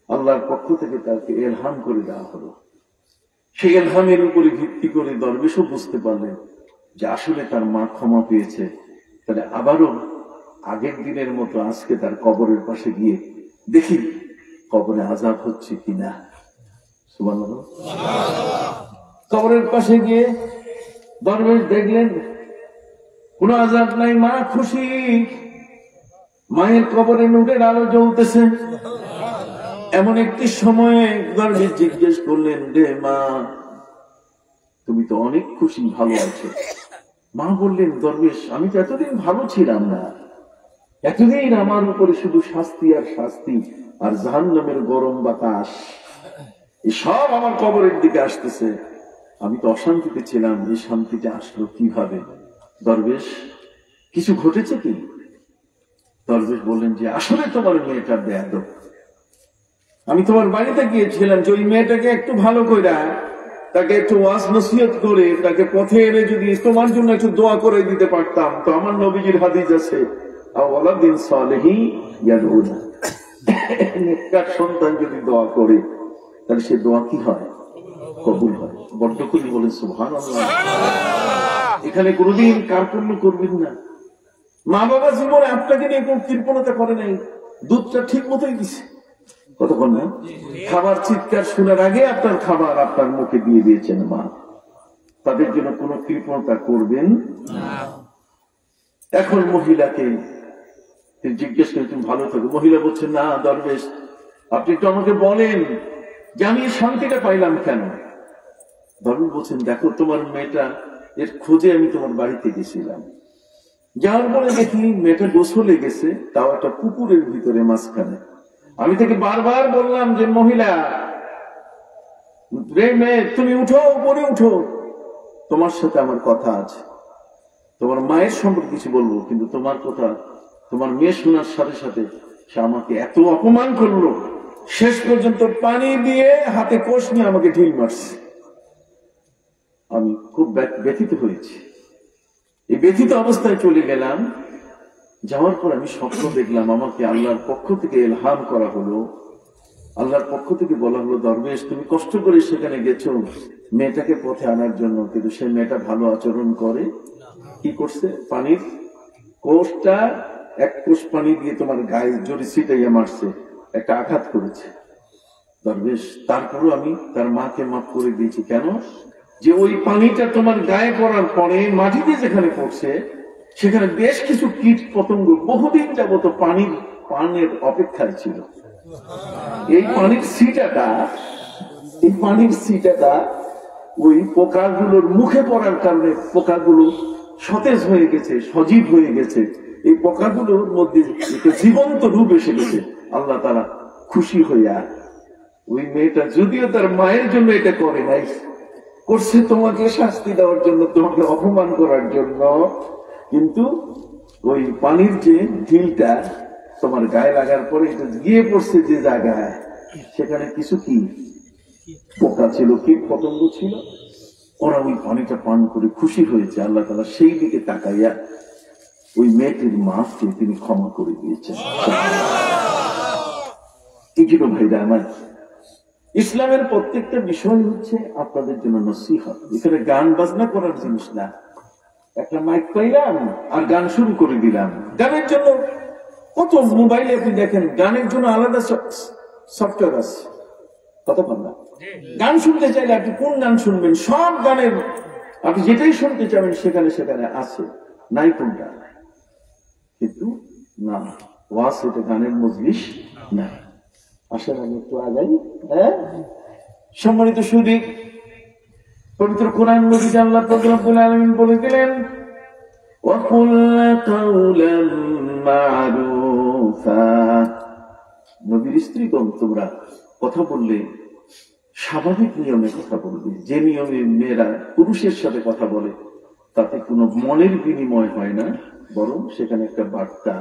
আল্লাহর পক্ষ থেকে তাকে ইলহাম করে দেওয়া হলো। সেই ইলহামের উপরে ভিত্তি করে দরবেশও বুঝতে পারলেন যে আসলে তার মা ক্ষমা পেয়েছে। তাহলে আবারও আগের দিনের মতো আজকে তার কবরের পাশে গিয়ে দেখি কবরে আযাব হচ্ছে কিনা। সুবহানাল্লাহ। কবরের পাশে গিয়ে দরবেশ দেখলেন কোন আযাব নাই, মা খুশি। মায়ের কবরে নূরের আলো জ্বলতেছে। এমন একটি সময়ে দরবেশ জিজ্ঞেস করলেন, রে মা, তুমি তো অনেক খুশি, ভালো আছো। মা বললেন, দরবেশ, আমি তো এতদিন ভালো ছিলাম না। এতদিন আমার উপরে শুধু শাস্তি আর শাস্তি, আর জাহান্নামের গরম বাতাস, সব আমার কবরের দিকে আসতেছে। আমি তো অশান্তিতে ছিলাম, এই শান্তিটা আসলো কিভাবে? দরবেশ, কিছু ঘটেছে কি? দরবেশ বললেন যে আসলে তোমার মেয়েটা বেয়াদব। আমি তোমার বাড়িতে গিয়েছিলাম যে ওই মেয়েটাকে একটু ভালো কইরা তাকে একটু ওয়াজ নসিহত করে তাকে পথে এনে যদি তোমার জন্য একটু দোয়া করে দিতে পারতাম, তো আমার নবীজির হাদিস আছে, আওয়ালাদিন সালেহি ইয়াদউনা, নেককার সন্তান যদি দোয়া করে তাহলে সে দোয়া কি হয়? কবুল হয়। বড্ড করে বলেন সুবহানাল্লাহ। এখানে কোনোদিন কার্পণ্য করবেন না। মা বাবা জীবনে আপনাকে নিয়ে কোন কৃপণতা করে নাই, দুধটা ঠিক মতোই দিছে। কতক্ষণ না খাবার চিৎকার শোনার আগে আপনার খাবার আপনার মুখে দিয়ে দিয়েছেন মা। তাদের জন্য কোনো কৃপণতা করবেন না। এখন মহিলাকে জিজ্ঞেস করে তুমি ভালো থাকো। মহিলা বলছে, না দরবেশ, আপনি একটু আমাকে বলেন যে আমি এই শান্তিটা পাইলাম কেন? দরবেশ বলছেন, দেখো তোমার মেয়েটা, এর খোঁজে আমি তোমার বাড়িতে গেছিলাম। যাওয়ার পরে দেখি মেয়েটা গোসলে গেছে, তাও একটা পুকুরের ভিতরে মাঝখানে। আমি তাকে বারবার বললাম যে মহিলা, রে মেয়ে, তুমি উঠো, উপরে উঠো, তোমার সাথে আমার কথা আছে। তোমার মায়ের সম্পর্কে কিছু বলবো, কিন্তু তোমার কথা তোমার মেয়ে শোনার সাথে সাথে সে আমাকে এত অপমান করলো, শেষ পর্যন্ত পানি দিয়ে হাতে কোষ নিয়ে আমাকে ঢিল মারছে। আমি খুব ব্যথিত হয়েছি। এই ব্যথিত অবস্থায় চলে গেলাম। যাওয়ার পর আমি স্বপ্ন দেখলাম, আমাকে আল্লাহর পক্ষ থেকে ইলহাম করা হলো। আল্লাহর পক্ষ থেকে বলা হলো, দরবেশ, তুমি কষ্ট করে সেখানে গেছো মেয়েটাকে পথে আনার জন্য, কিন্তু সে মেয়েটা ভালো আচরণ করে। কি করছে? পানির কোষটা, এক কোষ পানি দিয়ে তোমার গায়ে জড়ি ছিটাইয়া মারছে, একটা আঘাত করেছে। দরবেশ, তারপরও আমি তার মাকে মাফ করে দিয়েছি। কেন? যে ওই পানিটা তোমার গায়ে পড়ার পরে মাটিতে যেখানে পড়ছে সেখানে বেশ কিছু কীট পতঙ্গ বহুদিন যাবত পানের অপেক্ষায় ছিল। এই পানির ছিটাটা ওই পোকাগুলোর মুখে পড়ার কারণে পোকাগুলো সতেজ হয়ে গেছে, সজীব হয়ে গেছে। এই পোকাগুলোর মধ্যে জীবন্ত রূপ এসে গেছে। আল্লাহ তাআলা খুশি হইয়া, ওই মেয়েটা যদিও তার মায়ের জন্য এটা করে নাই, করছে তোমাকে শাস্তি দেওয়ার জন্য, তোমাকে অপমান করার জন্য, কিন্তু ওই পানির যে ঢিলটা তোমার গায়ে লাগার পরে এটা গিয়ে পড়ছে যে জায়গায়, সেখানে কিছু কি পোকা ছিল, কীট পতঙ্গ ছিল। ওরা ওই পানিটা পান করে খুশি হয়েছে। আল্লাহ তাআলা সেই দিকে তাকাইয়া ওই মেয়েটির মাকে তিনি ক্ষমা করে দিয়েছেন। এই জন্য ভাইরা আমার, ইসলামের প্রত্যেকটা বিষয় হচ্ছে আপনাদের জন্য নসিহত। এখানে গান বাজনা করার জিনিস না। একটা মাইক পাইলাম আর গান শুরু করে দিলাম। গানের জন্য কত মোবাইলে আপনি দেখেন, গানের জন্য আলাদা সফটওয়্যার আছে। কত না গান শুনতে চাইলে আপনি কোন গান শুনবেন? সব গানের আপনি যেটাই শুনতে চাবেন সেখানে সেখানে আছে, নাই কোনটা? কিন্তু না, ওয়াজ এটা গানের মজলিস না। আসেন আমি একটু আগাই। সম্মানিত সুদী, পবিত্র কোরআন মজিদে আল্লাহ রাব্বুল আলামিন বলে দিলেন, ওয়াকুল কাওলাম মা'রুফা। নবীর স্ত্রীগণ, তোমরা কথা বললে স্বাভাবিক নিয়মে কথা বলবে। যে নিয়মে মেয়েরা পুরুষের সাথে কথা বলে তাতে কোনো মনের বিনিময় হয় না, বরং সেখানে একটা বার্তা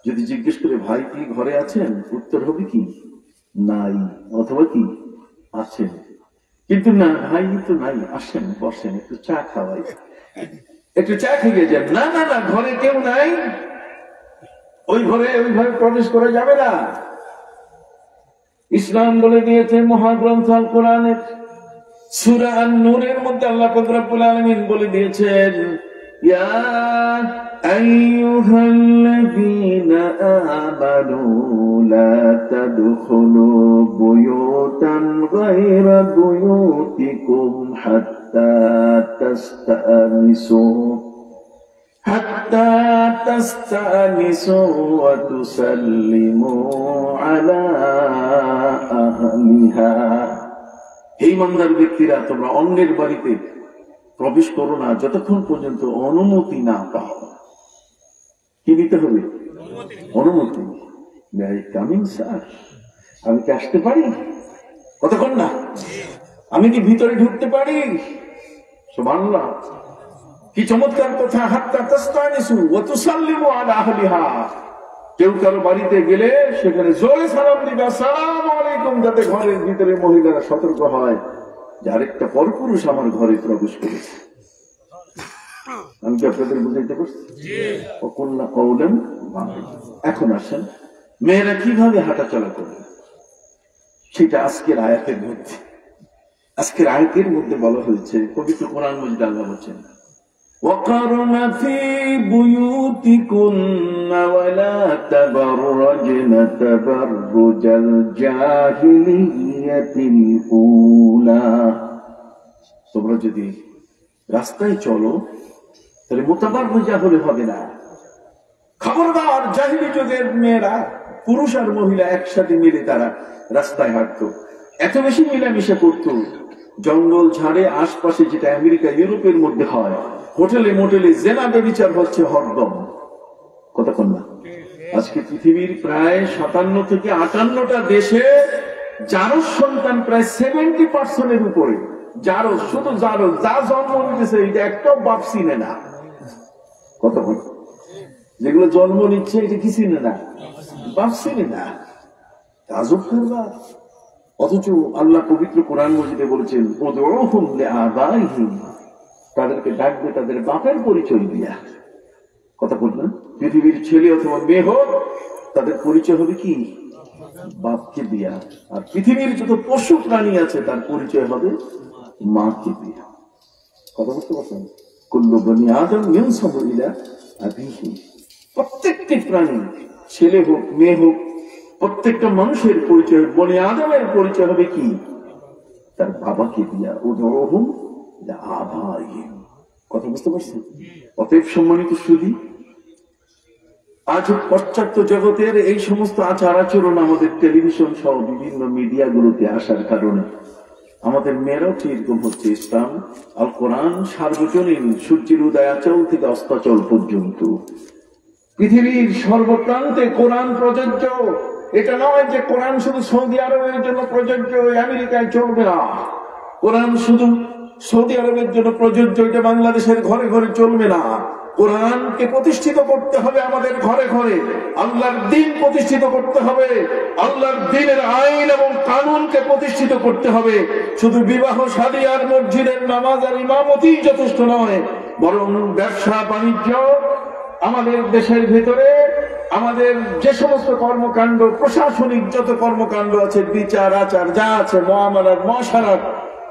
যদি জিজ্ঞেস করে ভাই কি ঘরে আছেন, উত্তর হবে কি নাই, অথবা কি আছেন। কিন্তু না, ভাই তো নাই, আসেন বসেন, একটু চা খাওয়াই, একটু চা খেয়ে যান। না না না, ঘরে কেউ নাই, ওইভাবে প্রবেশ করা যাবে না। ইসলাম বলে দিয়েছে মহাগ্রন্থ আল কোরআনের সূরা আন-নূরের মধ্যে আল্লাহ পাক রব্বুল আলামিন বলে দিয়েছেন, ইয়া আইয়ুহাল্লাযীনা আমানু লা তাদখুলু বুয়ুতান গায়রা বুয়ুতিকুম হাত্তা তাস্তানিসু ওয়া তুসাল্লিমু আলা আহলিহা। হে ইমানদার ব্যক্তিরা, তোমরা অন্যের বাড়িতে প্রবেশ করো না যতক্ষণ পর্যন্ত অনুমতি না পাও। কি দিতে হবে? অনুমতি। কামিং স্যার, আমি কি আসতে পারি? কতক্ষণ না, আমি কি ভিতরে ঢুকতে পারি? সুবহানাল্লাহ, কি চমৎকার কথা। হাত্তা তাস্তানিসু ওয়া তুসাল্লিমু আলা আহলিহা। কেউ কারো বাড়িতে গেলে সেখানে জোরে সালাম দিবে, আসসালামু আলাইকুম, যাতে ঘরের ভিতরে মহিলারা সতর্ক হয় যে আরেকটা পরপুরুষ আমার ঘরে প্রবেশ করেছে। আমি কি আপনাদের বুঝাইতে পারছি? এখন আসেন, মেয়েরা কিভাবে হাঁটা চলা করবে সেটা আজকের আয়াতের মধ্যে বলা হয়েছে। পবিত্র কোরআন মজিদে আল্লাহ বলছেন, وَقَرْنَ فِي بُيُوتِكُنَّ وَلَا تَبَرَّجْنَ تَبَرُّجَ الْجَاهِلِيَّةِ الْأُولَى। তোমরা যদি রাস্তায় চলো তাহলে মুতাবাররিজা হলে হবে না। খবরদার, জাহিলি যুগের মেয়েরা, পুরুষ আর মহিলা একসাথে মিলে তারা রাস্তায় হাঁটতো, এত বেশি মিলামিশা করতো। জঙ্গল ঝাড়ে আশপাশে, যেটা আমেরিকা ইউরোপের মধ্যে হয়, হোটেলে মোটেলে জেনা ব্যভিচার হচ্ছে হরদম। কতক্ষণ না, আজকে পৃথিবীর প্রায় 57 থেকে 58টা দেশে জারজ সন্তান প্রায় 70% উপরে। জারজ, শুধু জারজ, যা জন্ম নিতেছে এটা একটাও বাপ চিনে না। কতক্ষণ, যেগুলো জন্ম নিচ্ছে এটা কি চিনে না, বাপ চিনে না। আজব করবা। অথচ আল্লাহ পবিত্র কোরআন মজিদে বলেছেন, উদউহুম লিআবাইহিম, তাদেরকে ডাকবে তাদের বাপের পরিচয় দিয়া। কথা বলবেন, পৃথিবীর ছেলে অথবা মেয়ে হোক, তাদের পরিচয় হবে কি? বাপকে দিয়া। আর পৃথিবীর যত পশু প্রাণী আছে তার পরিচয় হবে মাকে দিয়া। কথা বলতে পারছেন? কুল্লু বনি আদম ইউনসাবু ইলা আবিহি। প্রত্যেকটি প্রাণী, ছেলে হোক মেয়ে হোক, প্রত্যেকটা মানুষের পরিচয়, বনি আদমের পরিচয় হবে কি? তার বাবাকে দিয়া। উদউহুম লিআবাইহিম। কথা বুঝতে পারছেন? অতএব সম্মানিত সুধী, আজ পাশ্চাত্য জগতের এই সমস্ত আচার আচরণ আমাদের টেলিভিশন সহ বিভিন্ন মিডিয়াগুলোতে আসার কারণে আমাদের মেয়েরাও এরকম হচ্ছে। ইসলাম আল কোরআন সার্বজনীন, সূর্যের উদয়াচল থেকে অস্তাচল পর্যন্ত পৃথিবীর সর্বপ্রান্তে কোরআন প্রযোজ্য। এটা নয় যে কোরআন শুধু সৌদি আরবের জন্য প্রযোজ্য, আমেরিকায় চলবে না। কোরআন শুধু সৌদি আরবের জন্য প্রযোজ্য, এটা বাংলাদেশের ঘরে ঘরে চলবে না। কোরআনকে প্রতিষ্ঠিত করতে হবে আমাদের ঘরে ঘরে। আল্লাহর দ্বীন প্রতিষ্ঠিত করতে হবে, আল্লাহর দ্বীনের আইন এবং কানুনকে প্রতিষ্ঠিত করতে হবে। শুধু বিবাহ শাদী আর মসজিদের নামাজ আর ইমামতি যথেষ্ট নয়, বরং ব্যবসা বাণিজ্য, আমাদের দেশের ভেতরে আমাদের যে সমস্ত কর্মকাণ্ড, প্রশাসনিক যত কর্মকাণ্ড আছে, বিচার আচার যা আছে, মুআমালাত মুআশারাত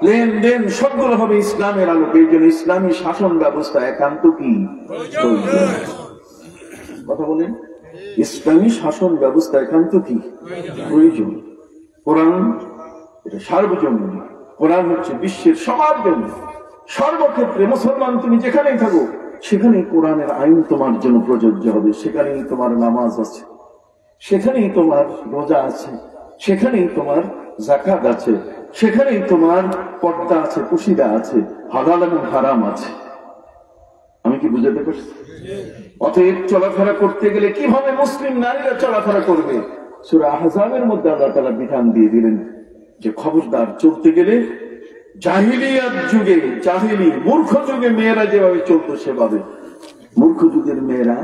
লেনদেন, সবগুলো হবে ইসলামের আলোকে। এই জন্য ইসলামী শাসন ব্যবস্থা একান্ত কি কথা বলেন, ইসলামী শাসন ব্যবস্থা একান্ত কি প্রয়োজন। কোরআন এটা সার্বজনীন, কোরআন হচ্ছে বিশ্বের সবার জন্য, সর্বক্ষেত্রে। মুসলমান তুমি যেখানেই থাকো সেখানেই কোরআনের আইন তোমার জন্য প্রযোজ্য হবে। সেখানেই তোমার নামাজ আছে, সেখানেই তোমার রোজা আছে, সেখানেই তোমার যাকাত আছে, সেখানেই তোমার পর্দা আছে, পুশিদা আছে, হালাল এবং হারাম আছে। আমি কি বুঝাতে পারছি? অতএব চলাফেরা করতে গেলে কিভাবে মুসলিম নারীরা চলাফেরা করবে, সূরা আহজাবের মধ্যে আল্লাহ তাআলা বিধান দিয়ে দিলেন যে খবরদার, চলতে গেলে জাহিলিয়াত যুগে, জাহিলি মূর্খ যুগে মেয়েরা যেভাবে চলতো সেভাবে। মূর্খ যুগের মেয়েরা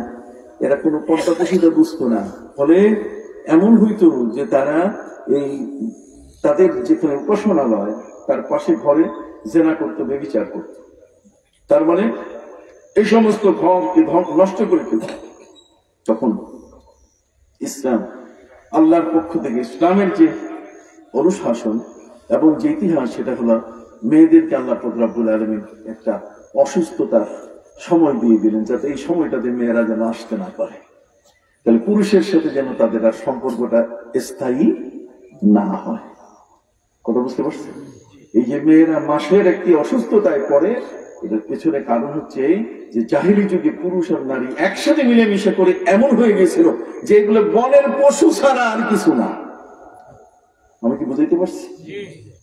এরা কোনো পর্দা প্রসিদ্ধ বুঝতো না। ফলে এমন হইতো যে তারা এই তাদের যেখানে উপাসনালয় তার পাশে ঘরে জেনা করতো, ব্যভিচার করতো। তার মানে এই সমস্ত ঘরকে নষ্ট করে ফেলত। তখন ইসলাম আল্লাহর পক্ষ থেকে ইসলামের যে অনুশাসন এবং যে ইতিহাস, সেটা হলো মেয়েদেরকে আল্লাহ রব্বুল আলামিন একটা অসুস্থতার সময় দিয়ে দিলেন, যাতে এই সময়টাতে মেয়েরা যেন আসতে না পারে। তাহলে পুরুষের সাথে যেন তাদের আর সম্পর্কটা স্থায়ী না হয়। কথা বুঝতে পারছেন? এই যে মেয়েরা মাসের একটি অসুস্থতায় পড়ে, এটার পেছনে কারণ হচ্ছে যে জাহিলি যুগে পুরুষ আর নারী একসাথে মিলেমিশে করে এমন হয়ে গেছিল যে এগুলো বনের পশু ছাড়া আর কিছু না। আমি কি বুঝাইতে পারছি?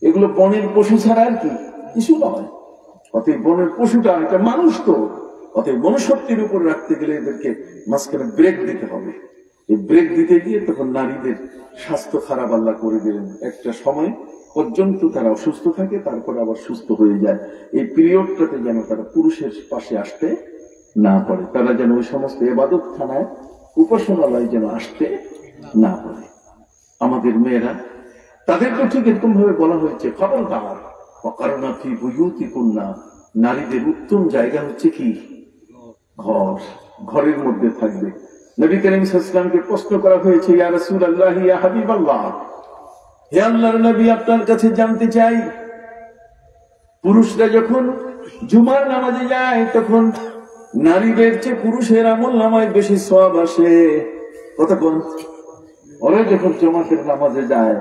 এগুলো বনের পশু ছাড়া আর কি কিছু নয়। অতএব বনের পশুটা এটা মানুষ তো, অতএব মনুষ্যত্বের উপর রাখতে গেলে এদেরকে মাঝখানে ব্রেক দিতে হবে। এই ব্রেক দিতে গিয়ে তখন নারীদের স্বাস্থ্য খারাপ আল্লাহ করে দিলেন। একটা সময় পর্যন্ত তারা অসুস্থ থাকে, তারপরে আবার সুস্থ হয়ে যায়। এই পিরিয়ডটাতে যেন তারা পুরুষের পাশে আসতে না পারে, তারা যেন ওই সমস্ত ইবাদতখানায় উপাসনালয় যেন আসতে না পারে। আমাদের মেয়েরা তাদেরকে ঠিক এরকম ভাবে বলা হয়েছে, খবরদার অকারণা ফি বুয়ুতিকুন্না, নারীদের উত্তম জায়গা হচ্ছে কি ঘর, ঘরের মধ্যে থাকবে। নবী করিম সাল্লাল্লাহু আলাইহি ওয়াসাল্লামকে প্রশ্ন করা হয়েছে, ইয়া রাসূলুল্লাহ ইয়া হাবিবাল্লাহ, হে আল্লাহর নবী আপনার কাছে জানতে চাই, পুরুষরা যখন জুমার নামাজে যায় তখন নারীদের চেয়ে পুরুষের আমল নামায় বেশি সওয়াব আসে। কতক্ষণ? ওরা যখন জমাতের নামাজে যায়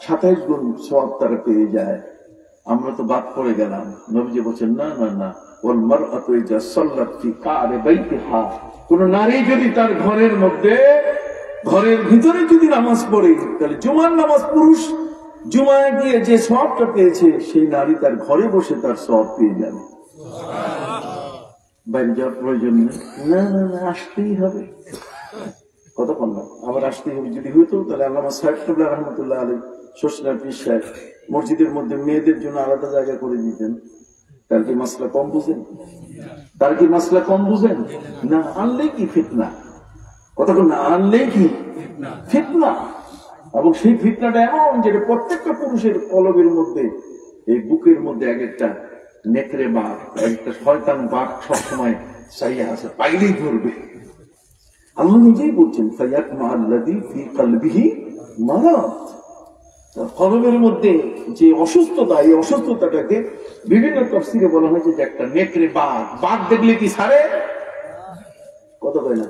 27 গুণ সওয়াব তারা পেয়ে যায়। আমরা তো বাদ পড়ে গেলাম। নবীজি বলছেন, না না না, ওয়াল মারআতু ইযা সাল্লাত ফি কারি বাইতিহা, কোন নারী যদি তার ঘরের মধ্যে, ঘরের ভিতরে যদি নামাজ পড়ে, তাহলে জুমার নামাজ পুরুষ জুমায় গিয়ে যে সওয়াবটা পেয়েছে, সেই নারী তার ঘরে বসে তার সওয়াব পেয়ে যাবে। বাইরে যাওয়ার প্রয়োজন নেই। না না না, আসতেই হবে। কতক্ষণ না আবার আসতেই হবে। যদি হইতো তাহলে আল্লামা সাহেব কিবলা রহমতুল্লাহ আলাইহি শ্বশুর পীর সাহেব মসজিদের মধ্যে মেয়েদের জন্য আলাদা জায়গা করে দিতেন। তার কি মাসলা কম বুঝেন? তার কি মাসলা কম বুঝেন? না আনলেই কি ফিতনা, কতক্ষণ না আনলেই কি ফিতনা। এবং সেই ফিতনাটা এমন যেটা প্রত্যেকটা পুরুষের কলবের মধ্যে, এই বুকের মধ্যে এক একটা নেকড়ে বাঘ, একটা শয়তান বাঘ সবসময় চাইয়া আছে, পাইলেই ধরবে। আল্লাহ নিজেই বলছেন, ফায়াতমা আল্লাযী ফী কলবিহি মারাদ, কলবের মধ্যে যে অসুস্থতা, এই অসুস্থতাটাকে বিভিন্ন তাফসীরে বলা হয়েছে যে একটা নেকড়ে বাঘ। বাঘ দেখলে কি ছাড়ে? কত কয় না?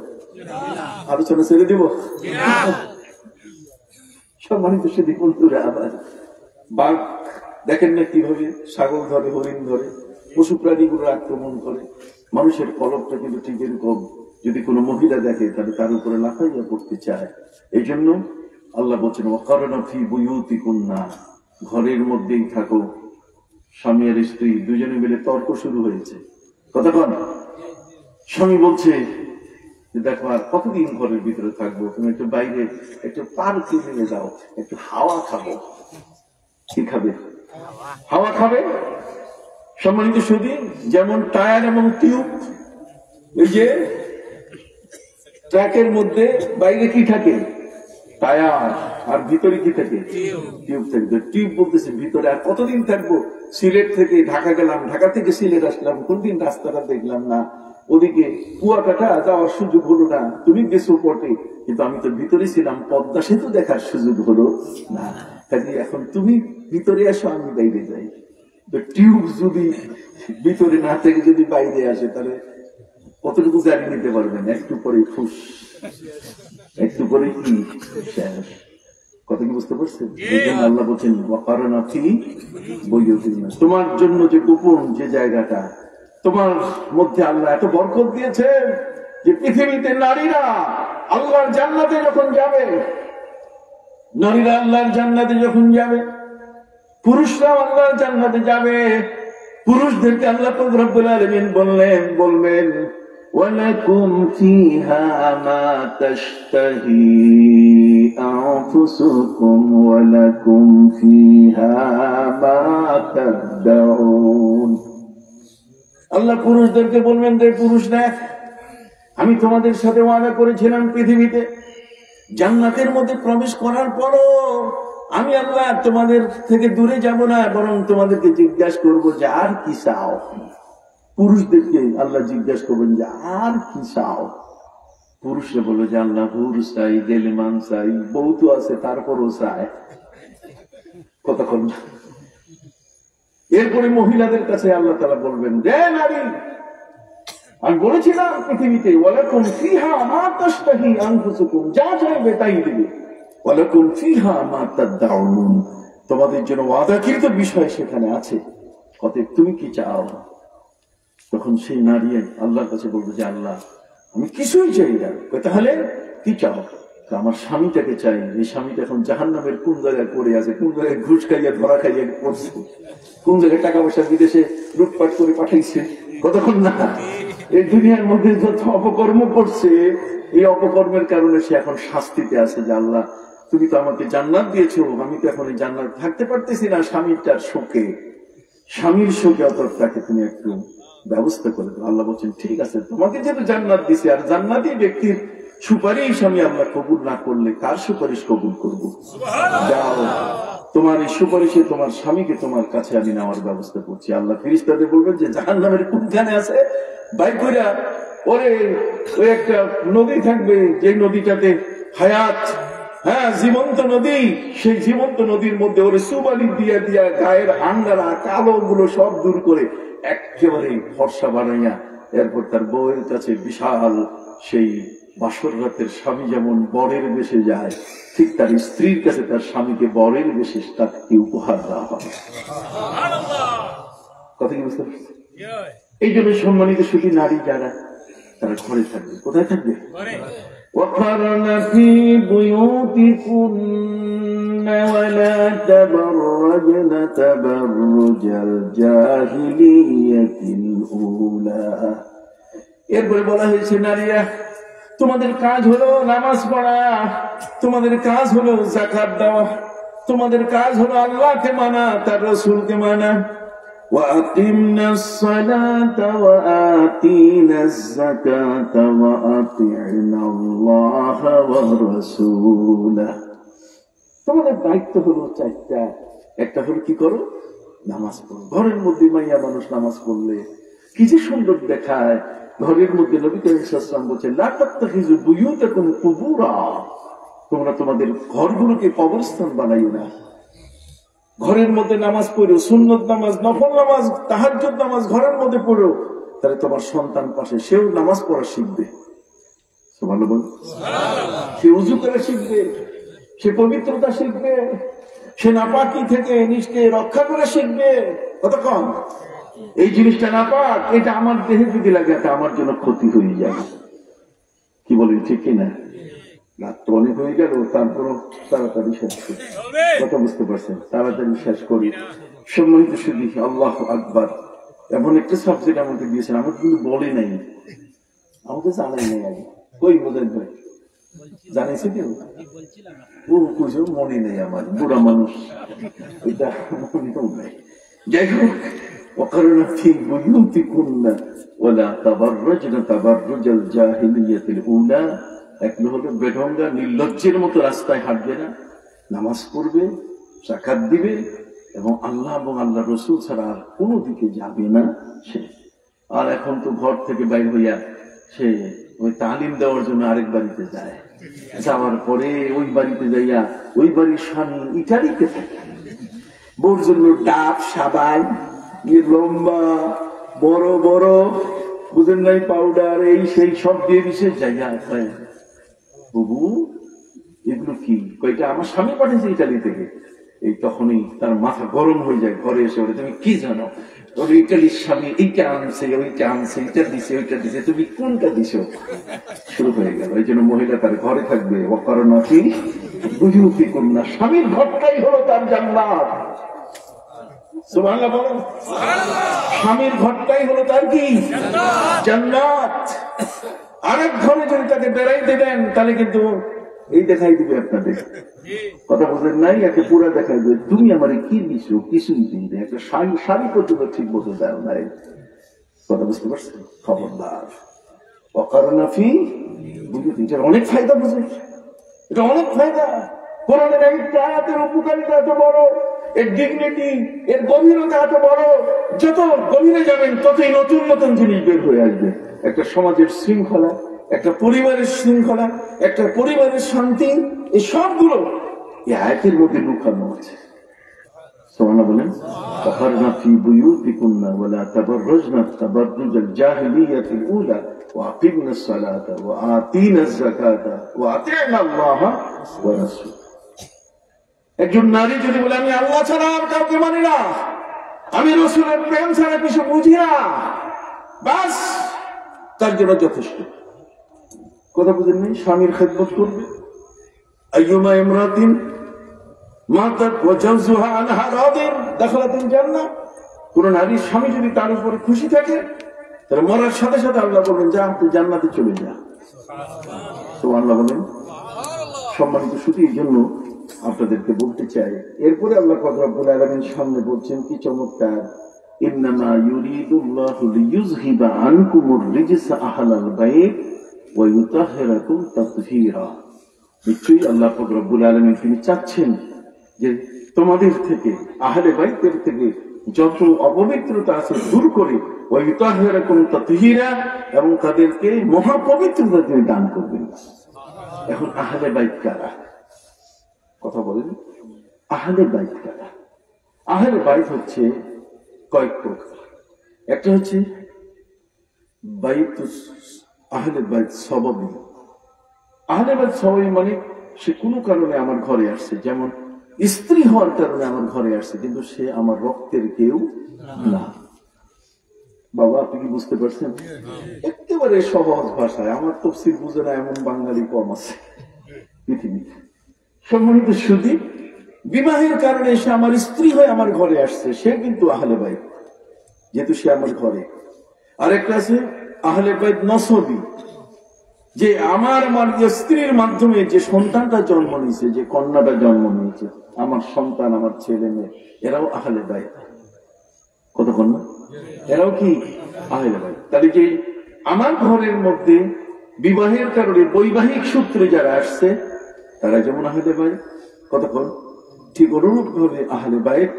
আলোচনা ছেড়ে দিব? সম্মানিত সেদি বন্ধুরা, আবার বাঘ দেখেন না কিভাবে ছাগল ধরে, হরিণ ধরে, পশু প্রাণীগুলো আক্রমণ করে। মানুষের কলবটা কিন্তু ঠিক এরকম, যদি কোনো মহিলা দেখে তাহলে তার উপরে লাফাইয়া পড়তে চায়। এই জন্য আল্লাহ বলছেন, ওয়াকারনা ফি বুয়ুতিকুন্না, ঘরের মধ্যেই থাকো। স্বামী আর স্ত্রী দুজনে মিলে তর্ক শুরু হয়েছে। কতক্ষণ? স্বামী বলছে, দেখো আর কতদিন ঘরের ভিতরে থাকবো, তুমি একটু বাইরে, একটু পার্কে নিয়ে যাও, একটু হাওয়া খাবো। কি খাবে? হাওয়া খাবে। সম্মানিত সুধী, যেমন টায়ার এবং টিউব, এই যে ট্র্যাকের মধ্যে বাইরে কি থাকে? টায়ার, আর ভিতরে কি থাকে? টিউব থাকে। টিউব বলতেছে ভিতরে আর কতদিন থাকবো? সিলেট থেকে ঢাকা গেলাম, ঢাকা থেকে সিলেট আসলাম, কোনদিন রাস্তাটা দেখলাম না, ওদিকে কুয়াকাটা যাওয়ার সুযোগ হলো না। তুমি গেছো পটে, কিন্তু আমি তো ভিতরে ছিলাম, পদ্মা সেতু দেখার সুযোগ হলো না। কাজে এখন তুমি ভিতরে আসো, আমি বাইরে যাই। তো টিউব যদি ভিতরে না থেকে যদি বাইরে আসে, তাহলে কতটুকু জানি নিতে পারবেন? একটু পরে ফুস, একটু পরে কি শেষ। কথা কি বুঝতে পারছেন? এই জন্য আল্লাহ বলছেন, ওয়াকারনা ফী বুয়ুতিকুন্না, তোমার জন্য যে গোপন যে জায়গাটা, তোমার মধ্যে আল্লাহ এত বরকত দিয়েছে যে পৃথিবীতে নারীরা আল্লাহর জান্নাতে যখন যাবে, নারীরা আল্লাহর জান্নাতে যখন যাবে, পুরুষরাও আল্লাহর জান্নাতে যাবে। পুরুষদেরকে আল্লাহ পাক রব্বুল আলামিন বলবেন, ওয়ালাকুম ফীহা মা তাশতাহি আনফুসুকুম ওয়ালাকুম ফীহা মা তাদউন। আল্লাহ পুরুষদেরকে বলবেন, রে পুরুষরা, আমি তোমাদের সাথে ওয়াদা করেছিলাম পৃথিবীতে জান্নাতের মধ্যে প্রবেশ করার পরও আমি আল্লাহ তোমাদের থেকে দূরে যাব না, বরং তোমাদেরকে জিজ্ঞাসা করবো যে আর কি চাও। পুরুষদেরকে আল্লাহ জিজ্ঞাসা করবেন যে আর কি চাও। পুরুষরা বললো যে আল্লাহ হুর চাই, গেলেমান চাই, বউ তো আছে তারপরও চায়, কতক্ষণ। এরপরে মহিলাদের কাছে আল্লাহ তাআলা বলবেন যে নারী, আমি বলেছিলাম পৃথিবীতে ওয়ালাকুম ফিহা মা তাশতাহি আনফুসুকুম, যা চাইবে তাই দিবে, ওয়ালাকুম ফিহা মা তাদউন, তোমাদের জন্য ওয়াদাকৃত বিষয় সেখানে আছে, অতএব তুমি কি চাও। তখন সেই নারী আল্লাহর কাছে বলবে যে আল্লাহ আমি কিছুই চাই না। তাহলে কি চাও? আমার স্বামীটাকে চাই। এই স্বামীটা এখন জাহান্নামের কোন জায়গায় পড়ে আছে, কোন জায়গায় ঘুষ খাইয়া ধরা খাইয়া পড়ছে, কোন জায়গায় টাকা পয়সা বিদেশে লুটপাট করে পাঠাইছে, কতক্ষণ না। এই দুনিয়ার মধ্যে যত অপকর্ম করছে, এই অপকর্মের কারণে সে এখন শাস্তিতে আছে। যে আল্লাহ তুমি তো আমাকে জান্নাত দিয়েছো, আমি তো এখন এই জান্নাত থাকতে পারতেছি না স্বামীটার শোকে, স্বামীর শোকে, অতএব তাকে তুমি একটু ব্যবস্থা করে দাও। আল্লাহ বলছেন ঠিক আছে, তোমাকে যেহেতু জান্নাত দিছে, আর জান্নাতি ব্যক্তির সুপারিশ আমি আল্লাহ কবুল না করলে কার সুপারিশ কবুল করবো? যাও, তোমার এই সুপারিশে তোমার স্বামীকে তোমার কাছে আমি নেওয়ার ব্যবস্থা করছি। আল্লাহ ফেরেশতাদের বলবেন যে জাহান্নামের কোনখানে আছে বাইক কইরা, ওরে ওই একটা নদী থাকবে, যে নদীটাতে হায়াত, হ্যাঁ জীবন্ত নদী, সেই জীবন্ত নদীর মধ্যে ওরে সুবালি দিয়া দিয়া গায়ের আঙ্গারা কালো গুলো সব দূর করে একেবারে ফর্সা বানাইয়া, এরপর তার বউয়ের কাছে বিশাল সেই বাসর রাতের স্বামী যেমন বরের বেশে যায়, ঠিক তার স্ত্রীর কাছে তার স্বামীকে বরের বেশে তাকে উপহার দেওয়া হবে। কথা কি বুঝতে পারছি? এই জন্য সম্মানিত শুধু নারী যারা, তারা ঘরে থাকবে। কোথায় থাকবে? وقرن في بيوتكن ولا تبرجن تبرج الجاهلية الأولى। এরপরে বলা হয়েছে নারীরা তোমাদের কাজ হলো নামাজ পড়া, তোমাদের কাজ হলো যাকাত দেওয়া, তোমাদের কাজ হলো আল্লাহকে মানা, তার রাসূলকে মানা। وَأَقِمْنَا الصَّلَاةَ وَآتِينَا الزَّكَاةَ وَأَطِعْنَا اللَّهَ وَرَسُولَهُ। তোমাদের দায়িত্ব হলো চারটা। একটা হলো কি করো? নামাজ পড়ো। ঘরের মধ্যে মাইয়া মানুষ নামাজ পড়লে কি যে সুন্দর দেখায়। ঘরের মধ্যে নবী করিম সাল্লাল্লাহু আলাইহি ওয়াসাল্লাম বলেছেন লা তাত্তাখিযু বুয়ুতাকুম কুবুরা, তোমরা তোমাদের ঘরগুলোকে কবরস্থান বানাইও না। ঘরের মধ্যে নামাজ পড়ো, সুন্নত নামাজ, নফল নামাজ, তাহাজ্জুদ নামাজ ঘরের মধ্যে পড়ো, তাহলে তোমার সন্তান পাশে সেও নামাজ পড়া শিখবে। সুবহানাল্লাহ। সে ওযু করে শিখবে, সে পবিত্রতা শিখবে, সে নাপাকি থেকে নিজকে রক্ষা করে শিখবে। কতক্ষণ এই জিনিসটা নাপাক, এটা আমার দেহে যদি লাগে তা আমার জন্য ক্ষতি হয়ে যায়। কি বলেন ঠিক কিনা? রাত তো অনেক হয়ে গেল, তারপরও তাড়াতাড়ি শেষ করি। কথা বুঝতে পারছেন? তাড়াতাড়ি শেষ করি। সম্মানিত শুধু আল্লাহু আকবার। এমন একটা সাবজেক্ট আমাকে দিয়েছেন, আমাকে কিন্তু বলে নাই, আমাকে জানাই নাই আগে। কই বোঝেন ভাই জানাইছে কেউ? ও কুঝো মনে নেই, আমার বুড়া মানুষ, এটা মনেও নাই। যাই হোক, وقرنا في بيوتكن ولا تبرجن تبرج الجاهلية الأولى। এক হলো বেঢঙ্গা নির্লজ্জের মতো রাস্তায় হাঁটবে না, নামাজ পড়বে, যাকাত দিবে এবং আল্লাহ এবং আল্লাহ রসুল ছাড়া আর কোনো দিকে যাবে না সে। আর এখন তো ঘর থেকে বাইর হইয়া সে ওই তালিম দেওয়ার জন্য আরেক বাড়িতে যায়, যাওয়ার পরে ওই বাড়িতে যাইয়া ওই বাড়ির স্বামী ইটালিতে থাকে, বোর জন্য ডাব সাবান লম্বা বড় বড় বুঝেন নাই পাউডার এই সেই সব দিয়ে বিশেষ জায়গা হয়। বাবু এগুলো কি? কয়টা আমার স্বামী পাঠিয়েছে ইটালি থেকে। এই তখনই তার মাথা গরম হয়ে যায়। ঘরে এসে বলে তুমি কি জানো, ওর ইটালির স্বামী এইটা আনছে, ওইটা আনছে, এটা দিছে, ওইটা দিছে, তুমি কোনটা দিছো? শুরু হয়ে গেল। এই জন্য মহিলা তার ঘরে থাকবে। অকারণা কি বুঝুতি কন্যা, স্বামীর ঘরটাই হলো তার জান্নাত। সুবহানাল্লাহ বলেন। স্বামীর ঘরটাই হলো তার কি জান্নাত। আরেক ঘরে যদি তাকে বেড়াইতে দেন তাহলে কিন্তু এই দেখাই দিবে আপনাদের। কথা বলেন নাই, একে পুরা দেখাই দিবে। তুমি আমারে কি দিছো? কিছুই দিই না, একটা শাড়ি পর্যন্ত ঠিক মতো দেও নাই। কথা বুঝতে পারছেন? খবরদার। ওয়াকারনা ফি বুয়ুতিকুন্না, অনেক ফায়দা বুঝে, এটা অনেক ফায়দা। কোরআনের একটা আয়াতের উপকারিতা এত বড়, এর ডিগনিটি, এর গভীরতা এত বড়। যত গভীরে যাবেন ততই নতুন নতুন জিনিস বের হয়ে আসবে। একটা সমাজের শৃঙ্খলা, একটা পরিবারের শৃঙ্খলা, একটা পরিবারের শান্তি, এই সবগুলো এই আয়াতের মধ্যে লুকানো আছে। সুবহানাল্লাহ বলেন। ওয়াকারনা ফি বুয়ুতিকুন্না ওয়ালা তাবাররাজনা তাবাররুজাল জাহিলিয়াতিল উলা ওয়াকিমনাস সালাতা ওয়া আতিনাজ যাকাতা ওয়া আতি'না আল্লাহা ওয়া রাসূলাহু। একজন নারী যদি বলে আমি আল্লাহ ছাড়া আর কাউকে মানি না, আমি রাসূলের প্রেম ছাড়া কিছু বুঝি না, বাস তার জন্য যথেষ্ট। কথা বুঝেন নাই? স্বামীর খেদমত করবে। আইয়ুমা ইমরাতিন মাতাত ওয়া জাওজুহা আনহা রাদিন দাখালাতিল জান্নাহ। কোন নারীর স্বামী যদি তার উপরে খুশি থাকে, তাহলে মরার সাথে সাথে আল্লাহ বলবেন যা তুই জান্নাতে চলে যা। সুবহানাল্লাহ বলেন। সম্মানিত শুধু এই জন্য আপনাদেরকে বলতে চাই, এরপরে আল্লাহ পাক রব্বুল আলামিন সামনে বলছেন কি চমৎকার, ইন্নামা ইউরিদুল্লাহু লিইয়ুযহিবা আনকুমুর রিজসা আহলাল বাইত ওয়া ইউতাহহিরাকুম তাতহীরা। নিশ্চয়ই আল্লাহ পাক রব্বুল আলামিন তিনি চাচ্ছেন যে তোমাদের থেকে, আহলে বাইতের থেকে যত অপবিত্রতা আছে দূর করে, ওয়া ইউতাহহিরাকুম তাতহীরা, এবং তাদেরকে মহাপবিত্রতা তিনি দান করবেন। এখন আহলে বাইত কারা? কথা বলেন। আহলে বাইত কারা? আহলে বাইত হচ্ছে কয়েক প্রকার। একটা হচ্ছে বাইতুস আহলে বাইত সবাবী। আহলে বাইত সবাবী মানে সে কোনো কারণে আমার ঘরে আসছে, যেমন স্ত্রী হওয়ার কারণে আমার ঘরে আসছে, কিন্তু সে আমার রক্তের কেউ না। বাবা আপনি কি বুঝতে পারছেন? একেবারে সহজ ভাষায়, আমার তাফসীর বুঝে না এমন বাঙালি কম আছে পৃথিবীতে। সম্মানিত সুধী, বিবাহের কারণে সে আমার স্ত্রী হয়ে আমার ঘরে আসছে, সে কিন্তু আহলে বাইত, যেহেতু সে আমার ঘরে। আরেকটা আছে আহলে বাইত নসবী, যে আমার স্ত্রীর মাধ্যমে যে সন্তানটা জন্ম নিয়েছে, যে কন্যাটা জন্ম নিয়েছে, আমার সন্তান, আমার ছেলে মেয়ে, এরাও আহলে বাইত। কত কন্যা? এরাও কি আহলে বাইত। তাহলে যে আমার ঘরের মধ্যে বিবাহের কারণে বৈবাহিক সূত্রে যারা আসছে, তারা যেমন আহলে বাইত, কতক্ষণ ঠিক অনুরূপ ভাবে আহলে বাইত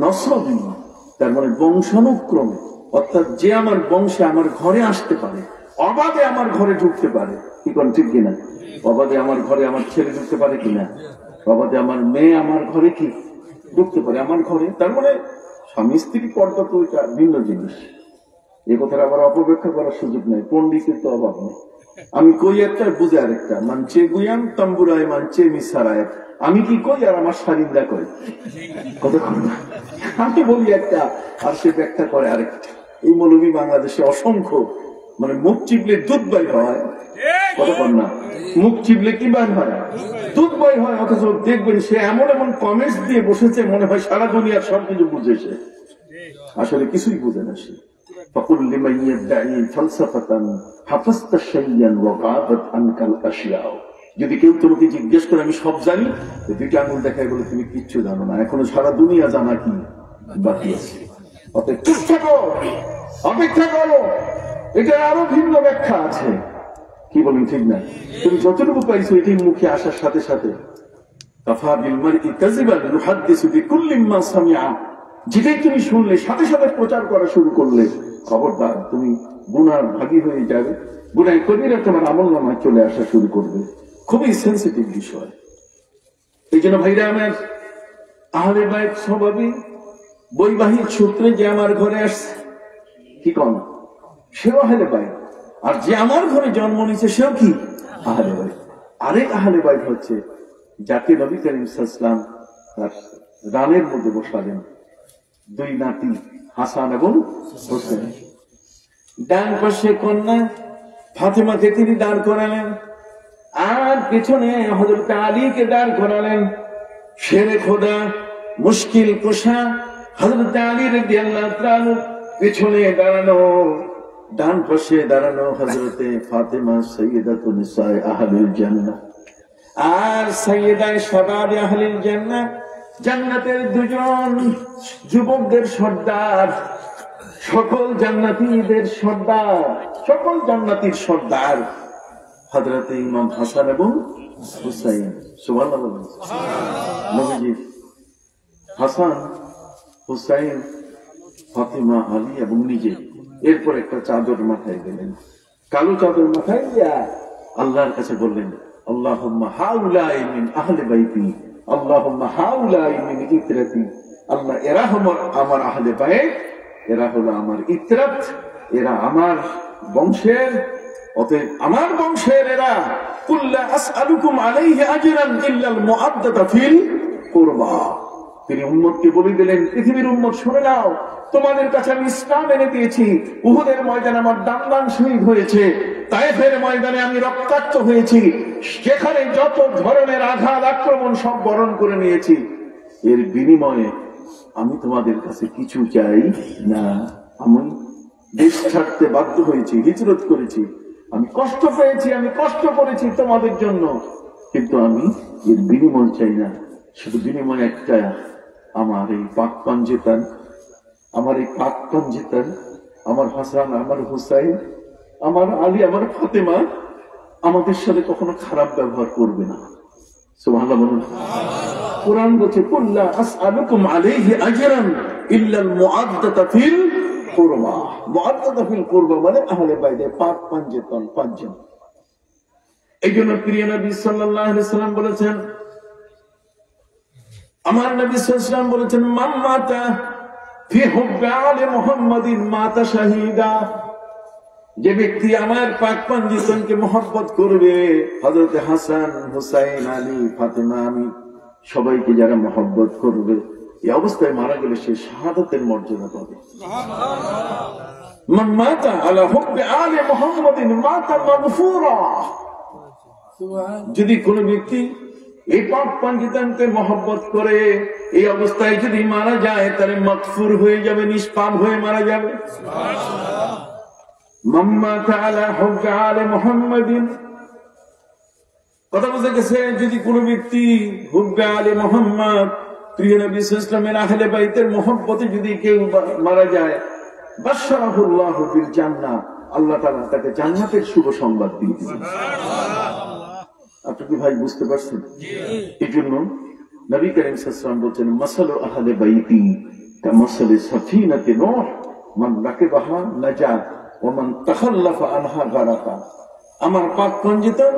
নসবী, তার মানে বংশানুক্রমে, অর্থাৎ যে আমার বংশে আমার ঘরে আসতে পারে, অবাধে আমার ঘরে ঢুকতে পারে। কি কোন ঠিক কিনা? অবাধে আমার ঘরে আমার ছেলে ঢুকতে পারে কিনা? অবাধে আমার মেয়ে আমার ঘরে কি ঢুকতে পারে? আমার ঘরে, তার মানে স্বামী স্ত্রী পর্দা তো এটা ভিন্ন জিনিস। এ কথাটা আবার অপব্যাখ্যা করার সুযোগ নেই, পন্ডিতের তো অভাব নেই। আমি কই একটা বুঝে আরেকটা, মানছে গুয়াম তাম্বুরায় মানছে মিসারায়। আমি কি কই আর আমার শালীনরা কই। কতক্ষণ আমি বলি একটা আর সে ব্যাখ্যা করে আরেকটা। এই মৌলবী বাংলাদেশে অসংখ্য, মানে মুখ চিপলে দুধ বাই হয়। কতক্ষণ না মুখ চিপলে কি বাই হয়? দুধ বাই হয়। অথচ দেখবেন সে এমন এমন কমেন্টস দিয়ে বসেছে, মনে হয় সারা দুনিয়ার সবকিছু বুঝেছে, আসলে কিছুই বুঝে না সে। فقل لمن يدعي فلسفة حفظت شيئا وغابت عنك الاشياء। যদি কেউ তোমাকে জিজ্ঞেস করে আমি সব জানি, দুইটা আঙুল দেখায় বলে তুমি কিচ্ছু জানো না, এখনো সারা দুনিয়া জানা কি বাকি আছে। অতএব চুপ থাকো, অপেক্ষা করো, এটার আরো ভিন্ন ব্যাখ্যা আছে। কি বলেন ঠিক না? তুমি যতটুকু পাইছো এটাই মুখে আসার সাথে সাথে কাফা বিল মারই কাযিবান ইউহাদ্দিসু বিকুল্লি মা সামিআ, যেটাই তুমি শুনলে সাথে সাথে প্রচার করা শুরু করলে, খবরদার তুমি গুনার ভাগী হয়ে যাবে, গুনাহ কবিরা তোমার আমলনামায় চলে আসা শুরু করবে। খুবই সেন্সিটিভ বিষয়। এই জন্য ভাইরা আমার, আহলে বাইত স্বভাবই বৈবাহিক সূত্রে যে আমার ঘরে আসছে, কি কন, সেও আহলে বাইত। আর যে আমার ঘরে জন্ম নিয়েছে সেও কি আহলে বাইত। আরেক আহলে বাইত হচ্ছে যাকে নবী করিম সাল্লাল্লাহু আলাইহি ওয়াসাল্লাম তার রানের মধ্যে বসালেন, দুই নাতি হাসান এবং হোসেন, ডান পাশে কন্যা ফাতেমাকে তিনি দাঁড় করালেন, আর পিছনে হযরত আলীকে দাঁড় করালেন। শেরে খোদা, মুশকিল কুশা হযরত আলী রাদিয়াল্লাহু তাআলা পিছনে দাঁড়ানো, ডান পাশে দাঁড়ানো হযরতে ফাতেমা সাইয়্যিদাতুন নিসায়ে আহলিল জান্নাহ, আর সাইয়্যিদায়ে শাবাবে আহলিল জান্নাহ, জান্নাতের দুজন যুবকদের সর্দার, সকল জান্নাতীদের সর্দার, সকল জান্নাতীর সর্দার হযরত ইমাম হাসান এবং হুসাইন। সুবহানাল্লাহ। নবীজি হাসান, হুসাইন, ফাতিমা, আলী এবং নিজে এরপর একটা চাদর মাথায় দিলেন, কালো চাদর মাথায় দিয়া আল্লাহর কাছে বললেন, আল্লাহুম্মা হাউলাই মিন আহলি বাইতি, আল্লাহুম্মা হাউলাই মিন ইতরাতি। আল্লাহ, এরা হলো আমার আহলে বাইত, এরা হলো আমার ইতরাত, এরা আমার বংশের, অতএব আমার বংশের এরা। কুল্লা আসআলুকুম আলাইহি আজরান ইল্লাল মুআদ্দাতা ফিল কুরবা। তিনি উম্মতকে বলে দিলেন, পৃথিবীর উম্মত শুনে নাও, তোমাদের কাছে আমি ইসলাম এনে দিয়েছি। উহুদের ময়দানে আমার দান শহীদ হয়েছে, তায়েফের ময়দানে আমি রক্তাক্ত হয়েছি, সেখানে যত ধরনের আঘাত আক্রমণ সব বরণ করে নিয়েছি। এর বিনিময়ে আমি তোমাদের কাছে কিছু চাই না। আমি দেশ ছাড়তে বাধ্য হয়েছি, হিজরত করেছি, আমি কষ্ট পেয়েছি, আমি কষ্ট করেছি তোমাদের জন্য, কিন্তু আমি এর বিনিময় চাই না। শুধু বিনিময় একটা, আমার এই পাক পাঞ্জেতান, আমার এই পাক পাঞ্জেতান, আমার হাসান, আমার হুসাইন, আমার আলী, আমার ফাতেমা আমাদের সাথে কখনো খারাপ ব্যবহার করবে না। সুবহানাল্লাহ বলুন। কোরআন বলছে, কুল্লা আসআলুকুম আলাইহি আজরান ইল্লাল মুআদ্দাতা ফিল কুরবা। মুআদ্দাতা ফিল কুরবা মানে আহলে বাইতের পাক পাঞ্জেতান, পাঁচজন। এই জন্য প্রিয় নবী সাল্লাল্লাহু আলাইহি ওয়াসাল্লাম বলেছেন, আমার নবী সাল্লাল্লাহু আলাইহি ওয়াসাল্লাম বলেছেন, মান মাতা ফি হুব্বি আলি মুহাম্মাদিন মাতা শাহীদা। যে ব্যক্তি আমার পাক পাঞ্জিতনকে মহব্বত করবে, হযরত হাসান, হুসাইন, আলী, ফাতেমা, আমি সবাইকে যারা মহব্বত করবে, এই অবস্থায় মারা গেলে সে শাহাদাতের মর্যাদা পাবে। মান মাতা আলা হুব্বি আলি মুহাম্মাদিন মাতা মাগফুরা। যদি কোন ব্যক্তি এই পাক পাঞ্জিতনকে মহব্বত করে, এই অবস্থায় যদি মারা যায়, তাহলে মাগফুর হয়ে যাবে, নিষ্পাপ হয়ে মারা যাবে। কথা বুঝে গেছে? যদি কোন ব্যক্তি হুব্বে আলে মুহাম্মদ, প্রিয় নবী সাল্লাল্লাহু আলাইহি ওয়াসাল্লামের আহলে বাইতের মহব্বতে যদি কেউ মারা যায়, বাশশারাহুল্লাহু বিল জান্নাহ, আল্লাহ তাআলা তাকে জান্নাতের শুভ সংবাদ দিয়ে দিবেন। আপনি কি ভাই বুঝতে পারছেন? এই জন্য নবী করিম সাল্লাল্লাহু আলাইহি ওয়াসাল্লাম বলছেন, মাসালু আহলে বাইতি কামাসালি সাফিনাতি নূহ, মান রাকিবাহা নাজা ওয়া মান তাখাল্লাফা আনহা গারাকা। আমার পাক পাঞ্জিতন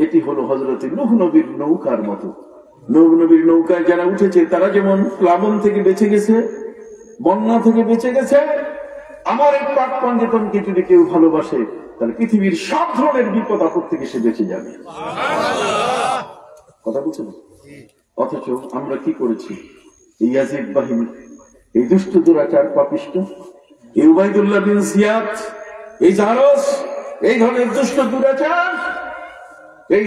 এটি হলো হযরত নূহ নবীর নৌকার মতো। নূহ নবীর নৌকায় যারা উঠেছে তারা যেমন প্লাবন থেকে বেঁচে গেছে, বন্যা থেকে বেঁচে গেছে, আমার এই পাক পাঞ্জিতনকে যদি কেউ ভালোবাসে, তাহলে পৃথিবীর সব ধরনের বিপদ আপদ থেকে সে বেঁচে যাবে। কথা বলছেন? অথচ আমরা কি করেছি? এই ইয়াজিদ বাহিনী, এই দুষ্ট দুরাচার পাপিষ্ট, এই উবাইদুল্লাহ বিন জিয়াদ, এই জারস, এই ধরনের দুষ্ট দুরাচার, এই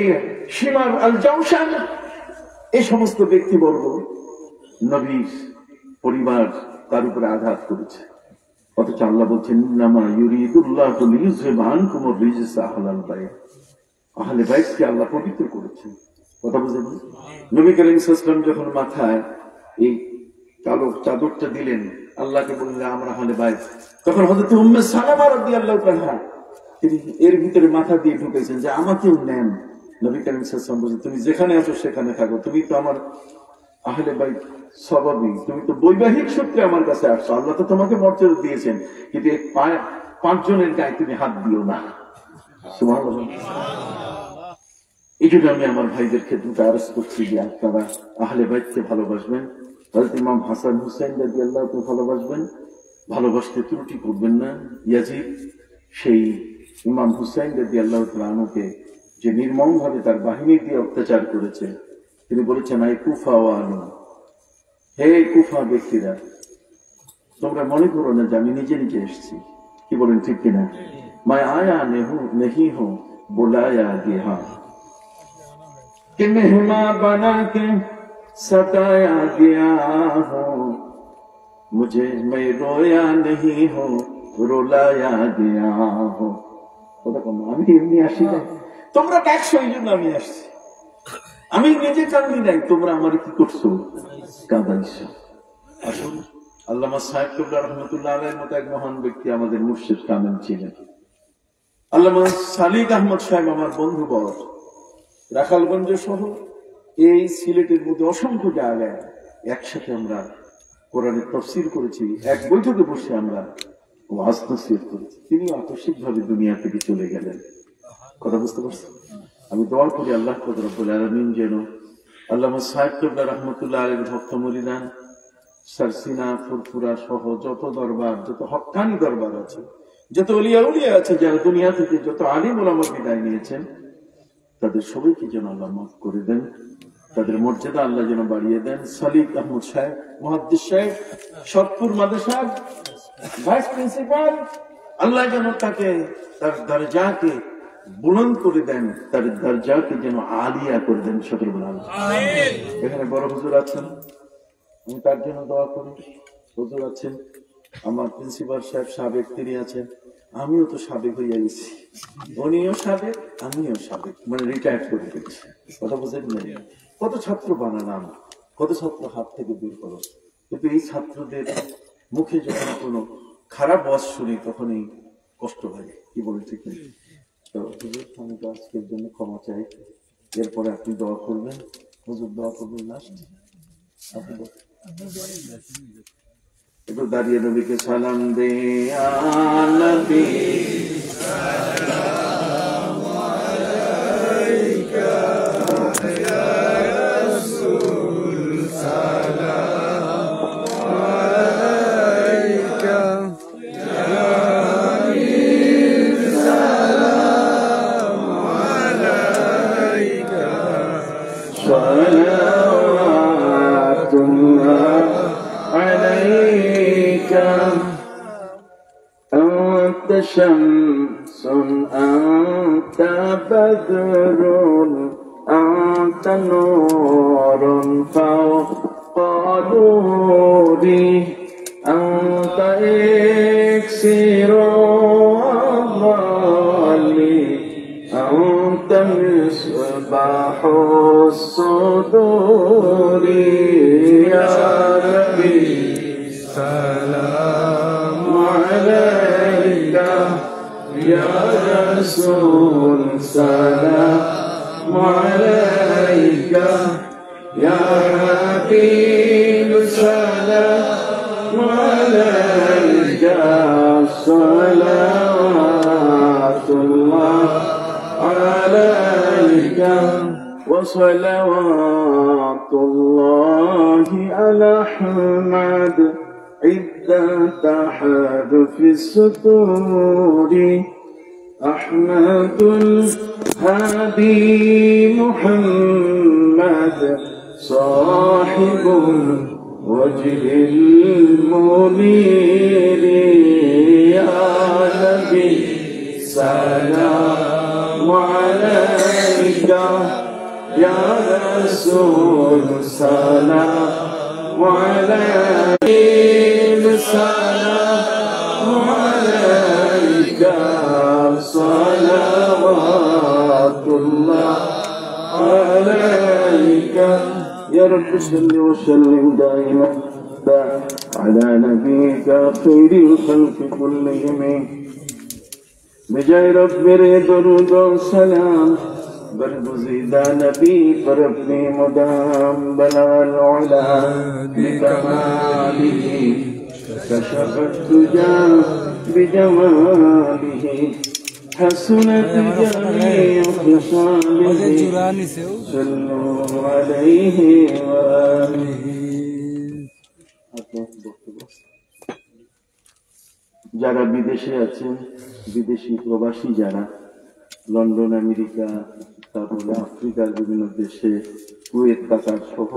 শিমার আল জাওশান, এই সমস্ত ব্যক্তিবর্গ নবীর পরিবার তার উপরে আঘাত করেছে। অথচ আল্লাহ বলছেন, ইন্নামা ইউরিদুল্লাহু লিইয়ুযহিবা আনকুমুর রিজসা আহলাল বাইত। আহলে বাইতকে আল্লাহ পবিত্র করেছেন। কথা বুঝলেন? নবী করিম সাল্লাল্লাহু আলাইহি ওয়াসাল্লাম যখন মাথায় এই কালো চাদরটা দিলেন, আল্লাহকে বললেন আমরা আহলে বাইত, তখন হযরত উম্মে সালামা রাদিয়াল্লাহু তাআলা তিনি এর ভিতরে মাথা দিয়ে ঢুকেছেন যে আমাকেও নেন। নবী করিম সাল্লাল্লাহু আলাইহি ওয়াসাল্লাম বলেন, তুমি যেখানে আছো সেখানে থাকো, তুমি তো আমার আহলে বাইত স্বভাবই, তুমি তো বৈবাহিক সূত্রে আমার কাছে আসছো, আল্লাহ তো তোমাকে মর্যাদা দিয়েছেন, কিন্তু এই পাঁচজনের গায়ে তুমি হাত দিও না। সুবহানাল্লাহ। এই জন্য আমি আমার ভাইদের ক্ষেত্রে আরজ করছি যে আপনারা আহলে বাইতকে ভালোবাসবেন, হযরত ইমাম হাসান হুসাইন রাদিয়াল্লাহু তাআলা ভালোবাসবেন, ভালোবাসতে ত্রুটি করবেন না। ইয়াজিদ সেই ইমাম হুসাইন রাদিয়াল্লাহু তাআলা আনহুকে যে নির্মম ভাবে তার বাহিনী দিয়ে অত্যাচার করেছে, তিনি বলেছেন, এই কুফা ওয়ালি, হে কুফা ব্যক্তিরা, তোমরা মনে করো না যে আমি নিজে নিজে এসেছি। কি বলেন, ঠিক কিনা? मैं आया नहीं हूं बुलाया गया, कि मेहमान बना के सताया गया हूं, मुझे मैं रोया नहीं हूं रुलाया गया हूं। আমি এমনি আসি না, তোমরা ডাকছো এই জন্য আমি আসছি। আমি নিজে কান্দি নাই, তোমরা আমার কি করছো? কাঁদাইছো। আসুন আল্লামা সাহেব কিবলা রহমতুল্লাহ আলাইহির মতো এক মহান ব্যক্তি আমাদের মুর্শিদ কামেল ছিলেন। আল্লামা সালিক আহমদ সাহেব আমার বন্ধুবর, রাখালগঞ্জ সহ এই সিলেটের মধ্যে অসংখ্য জায়গায় একসাথে আমরা কোরআনের তাফসীর করেছি, এক বৈঠকে বসে আমরা ওয়াজ নসিহত করেছি। তিনি আকস্মিক ভাবে দুনিয়া থেকে চলে গেলেন। কথা বুঝতে পারছেন? আমি দোয়া করি আল্লাহ রব্বুল আলামিন যেন আল্লামা সাহেব কিবলা রহমতুল্লাহ আলাইহির ভক্ত মরিদান সারসিনা ফুরফুরা সহ যত দরবার, যত হক্কানি দরবার আছে, যত ওলিয়া উলিয়া আছে, যারা দুনিয়া থেকে যত আলিম ওলামা বিদায় নিয়েছেন, তাদের সবাইকে যেন আল্লাহ মাফ করে দেন, তাদের মর্যাদা আল্লাহ যেন বাড়িয়ে দেন। সালিক আহমদ সাহেব, মুহাদ্দিস সাহেব, সতপুর মাদ্রাসার ভাইস প্রিন্সিপাল, আল্লাহ যেন তাকে তার দরজাকে বুলন্দ করে দেন, তার দরজাকে যেন আলিয়া করে দেন। সকল বলেন আমিন। এখানে বড় হুজুর আছেন, আমি তার জন্য দোয়া করি। হুজুর আছেন, আমার প্রিন্সিপাল সাহেব সাবেক, তিনি আছেন, আমিও তো সাবেক হইয়া গেছি, উনিও সাবেক, আমিও সাবেক, মানে রিটায়ার করে দিচ্ছি। কথা বুঝেন না? কত ছাত্র বানালাম, কত ছাত্র হাত থেকে দূর করো, কিন্তু এই ছাত্রদের মুখে যখন কোনো খারাপ ওয়াজ শুনি তখনই কষ্ট লাগে। কি বলে ঠিক নেই? তো হুজুর, আমি তো আজকের জন্য ক্ষমা চাই, এরপরে আপনি দোয়া করবেন। হুজুর দোয়া করবেন লাস্ট, আপনি একটু দাঁড়িয়ে নবীকে সালাম দে, ইয়া নবী সালাম আলাইকা, ইয়া রাসূল সালাম আলাইকা, ইয়া হাবিব সালাম আলাইকা, সালাওয়াতুল্লাহ عليك أنت شمس أنت بدر أنت نور فوق نوري أنت إكسير الظلي أنت مصباح الصدور يا نبي سلام عليك يا رسول سلام عليك يا حبيب سلام عليك صلوات الله عليك وصلوات الله على أحمد عدة حرف السطور أحمد الهادي محمد صاحب وجه المنير يا نبي سلام عليك يا رسول سلام عليك سلام عليك صلوات الله عليك يا رب صل وسلم دائما على نبيك خير الخلق كلهم بجاي رب درود وسلام برگزیدہ نبی پر اپنی مدام بلغ العلا بکماله کشف الدجى بجماله حسنت جميع خصاله صلوا عليه وآله যারা বিদেশে আছেন, বিদেশি প্রবাসী যারা লন্ডন, আমেরিকা, তারপরে আফ্রিকার বিভিন্ন দেশে, কুয়েত, কাতার সহ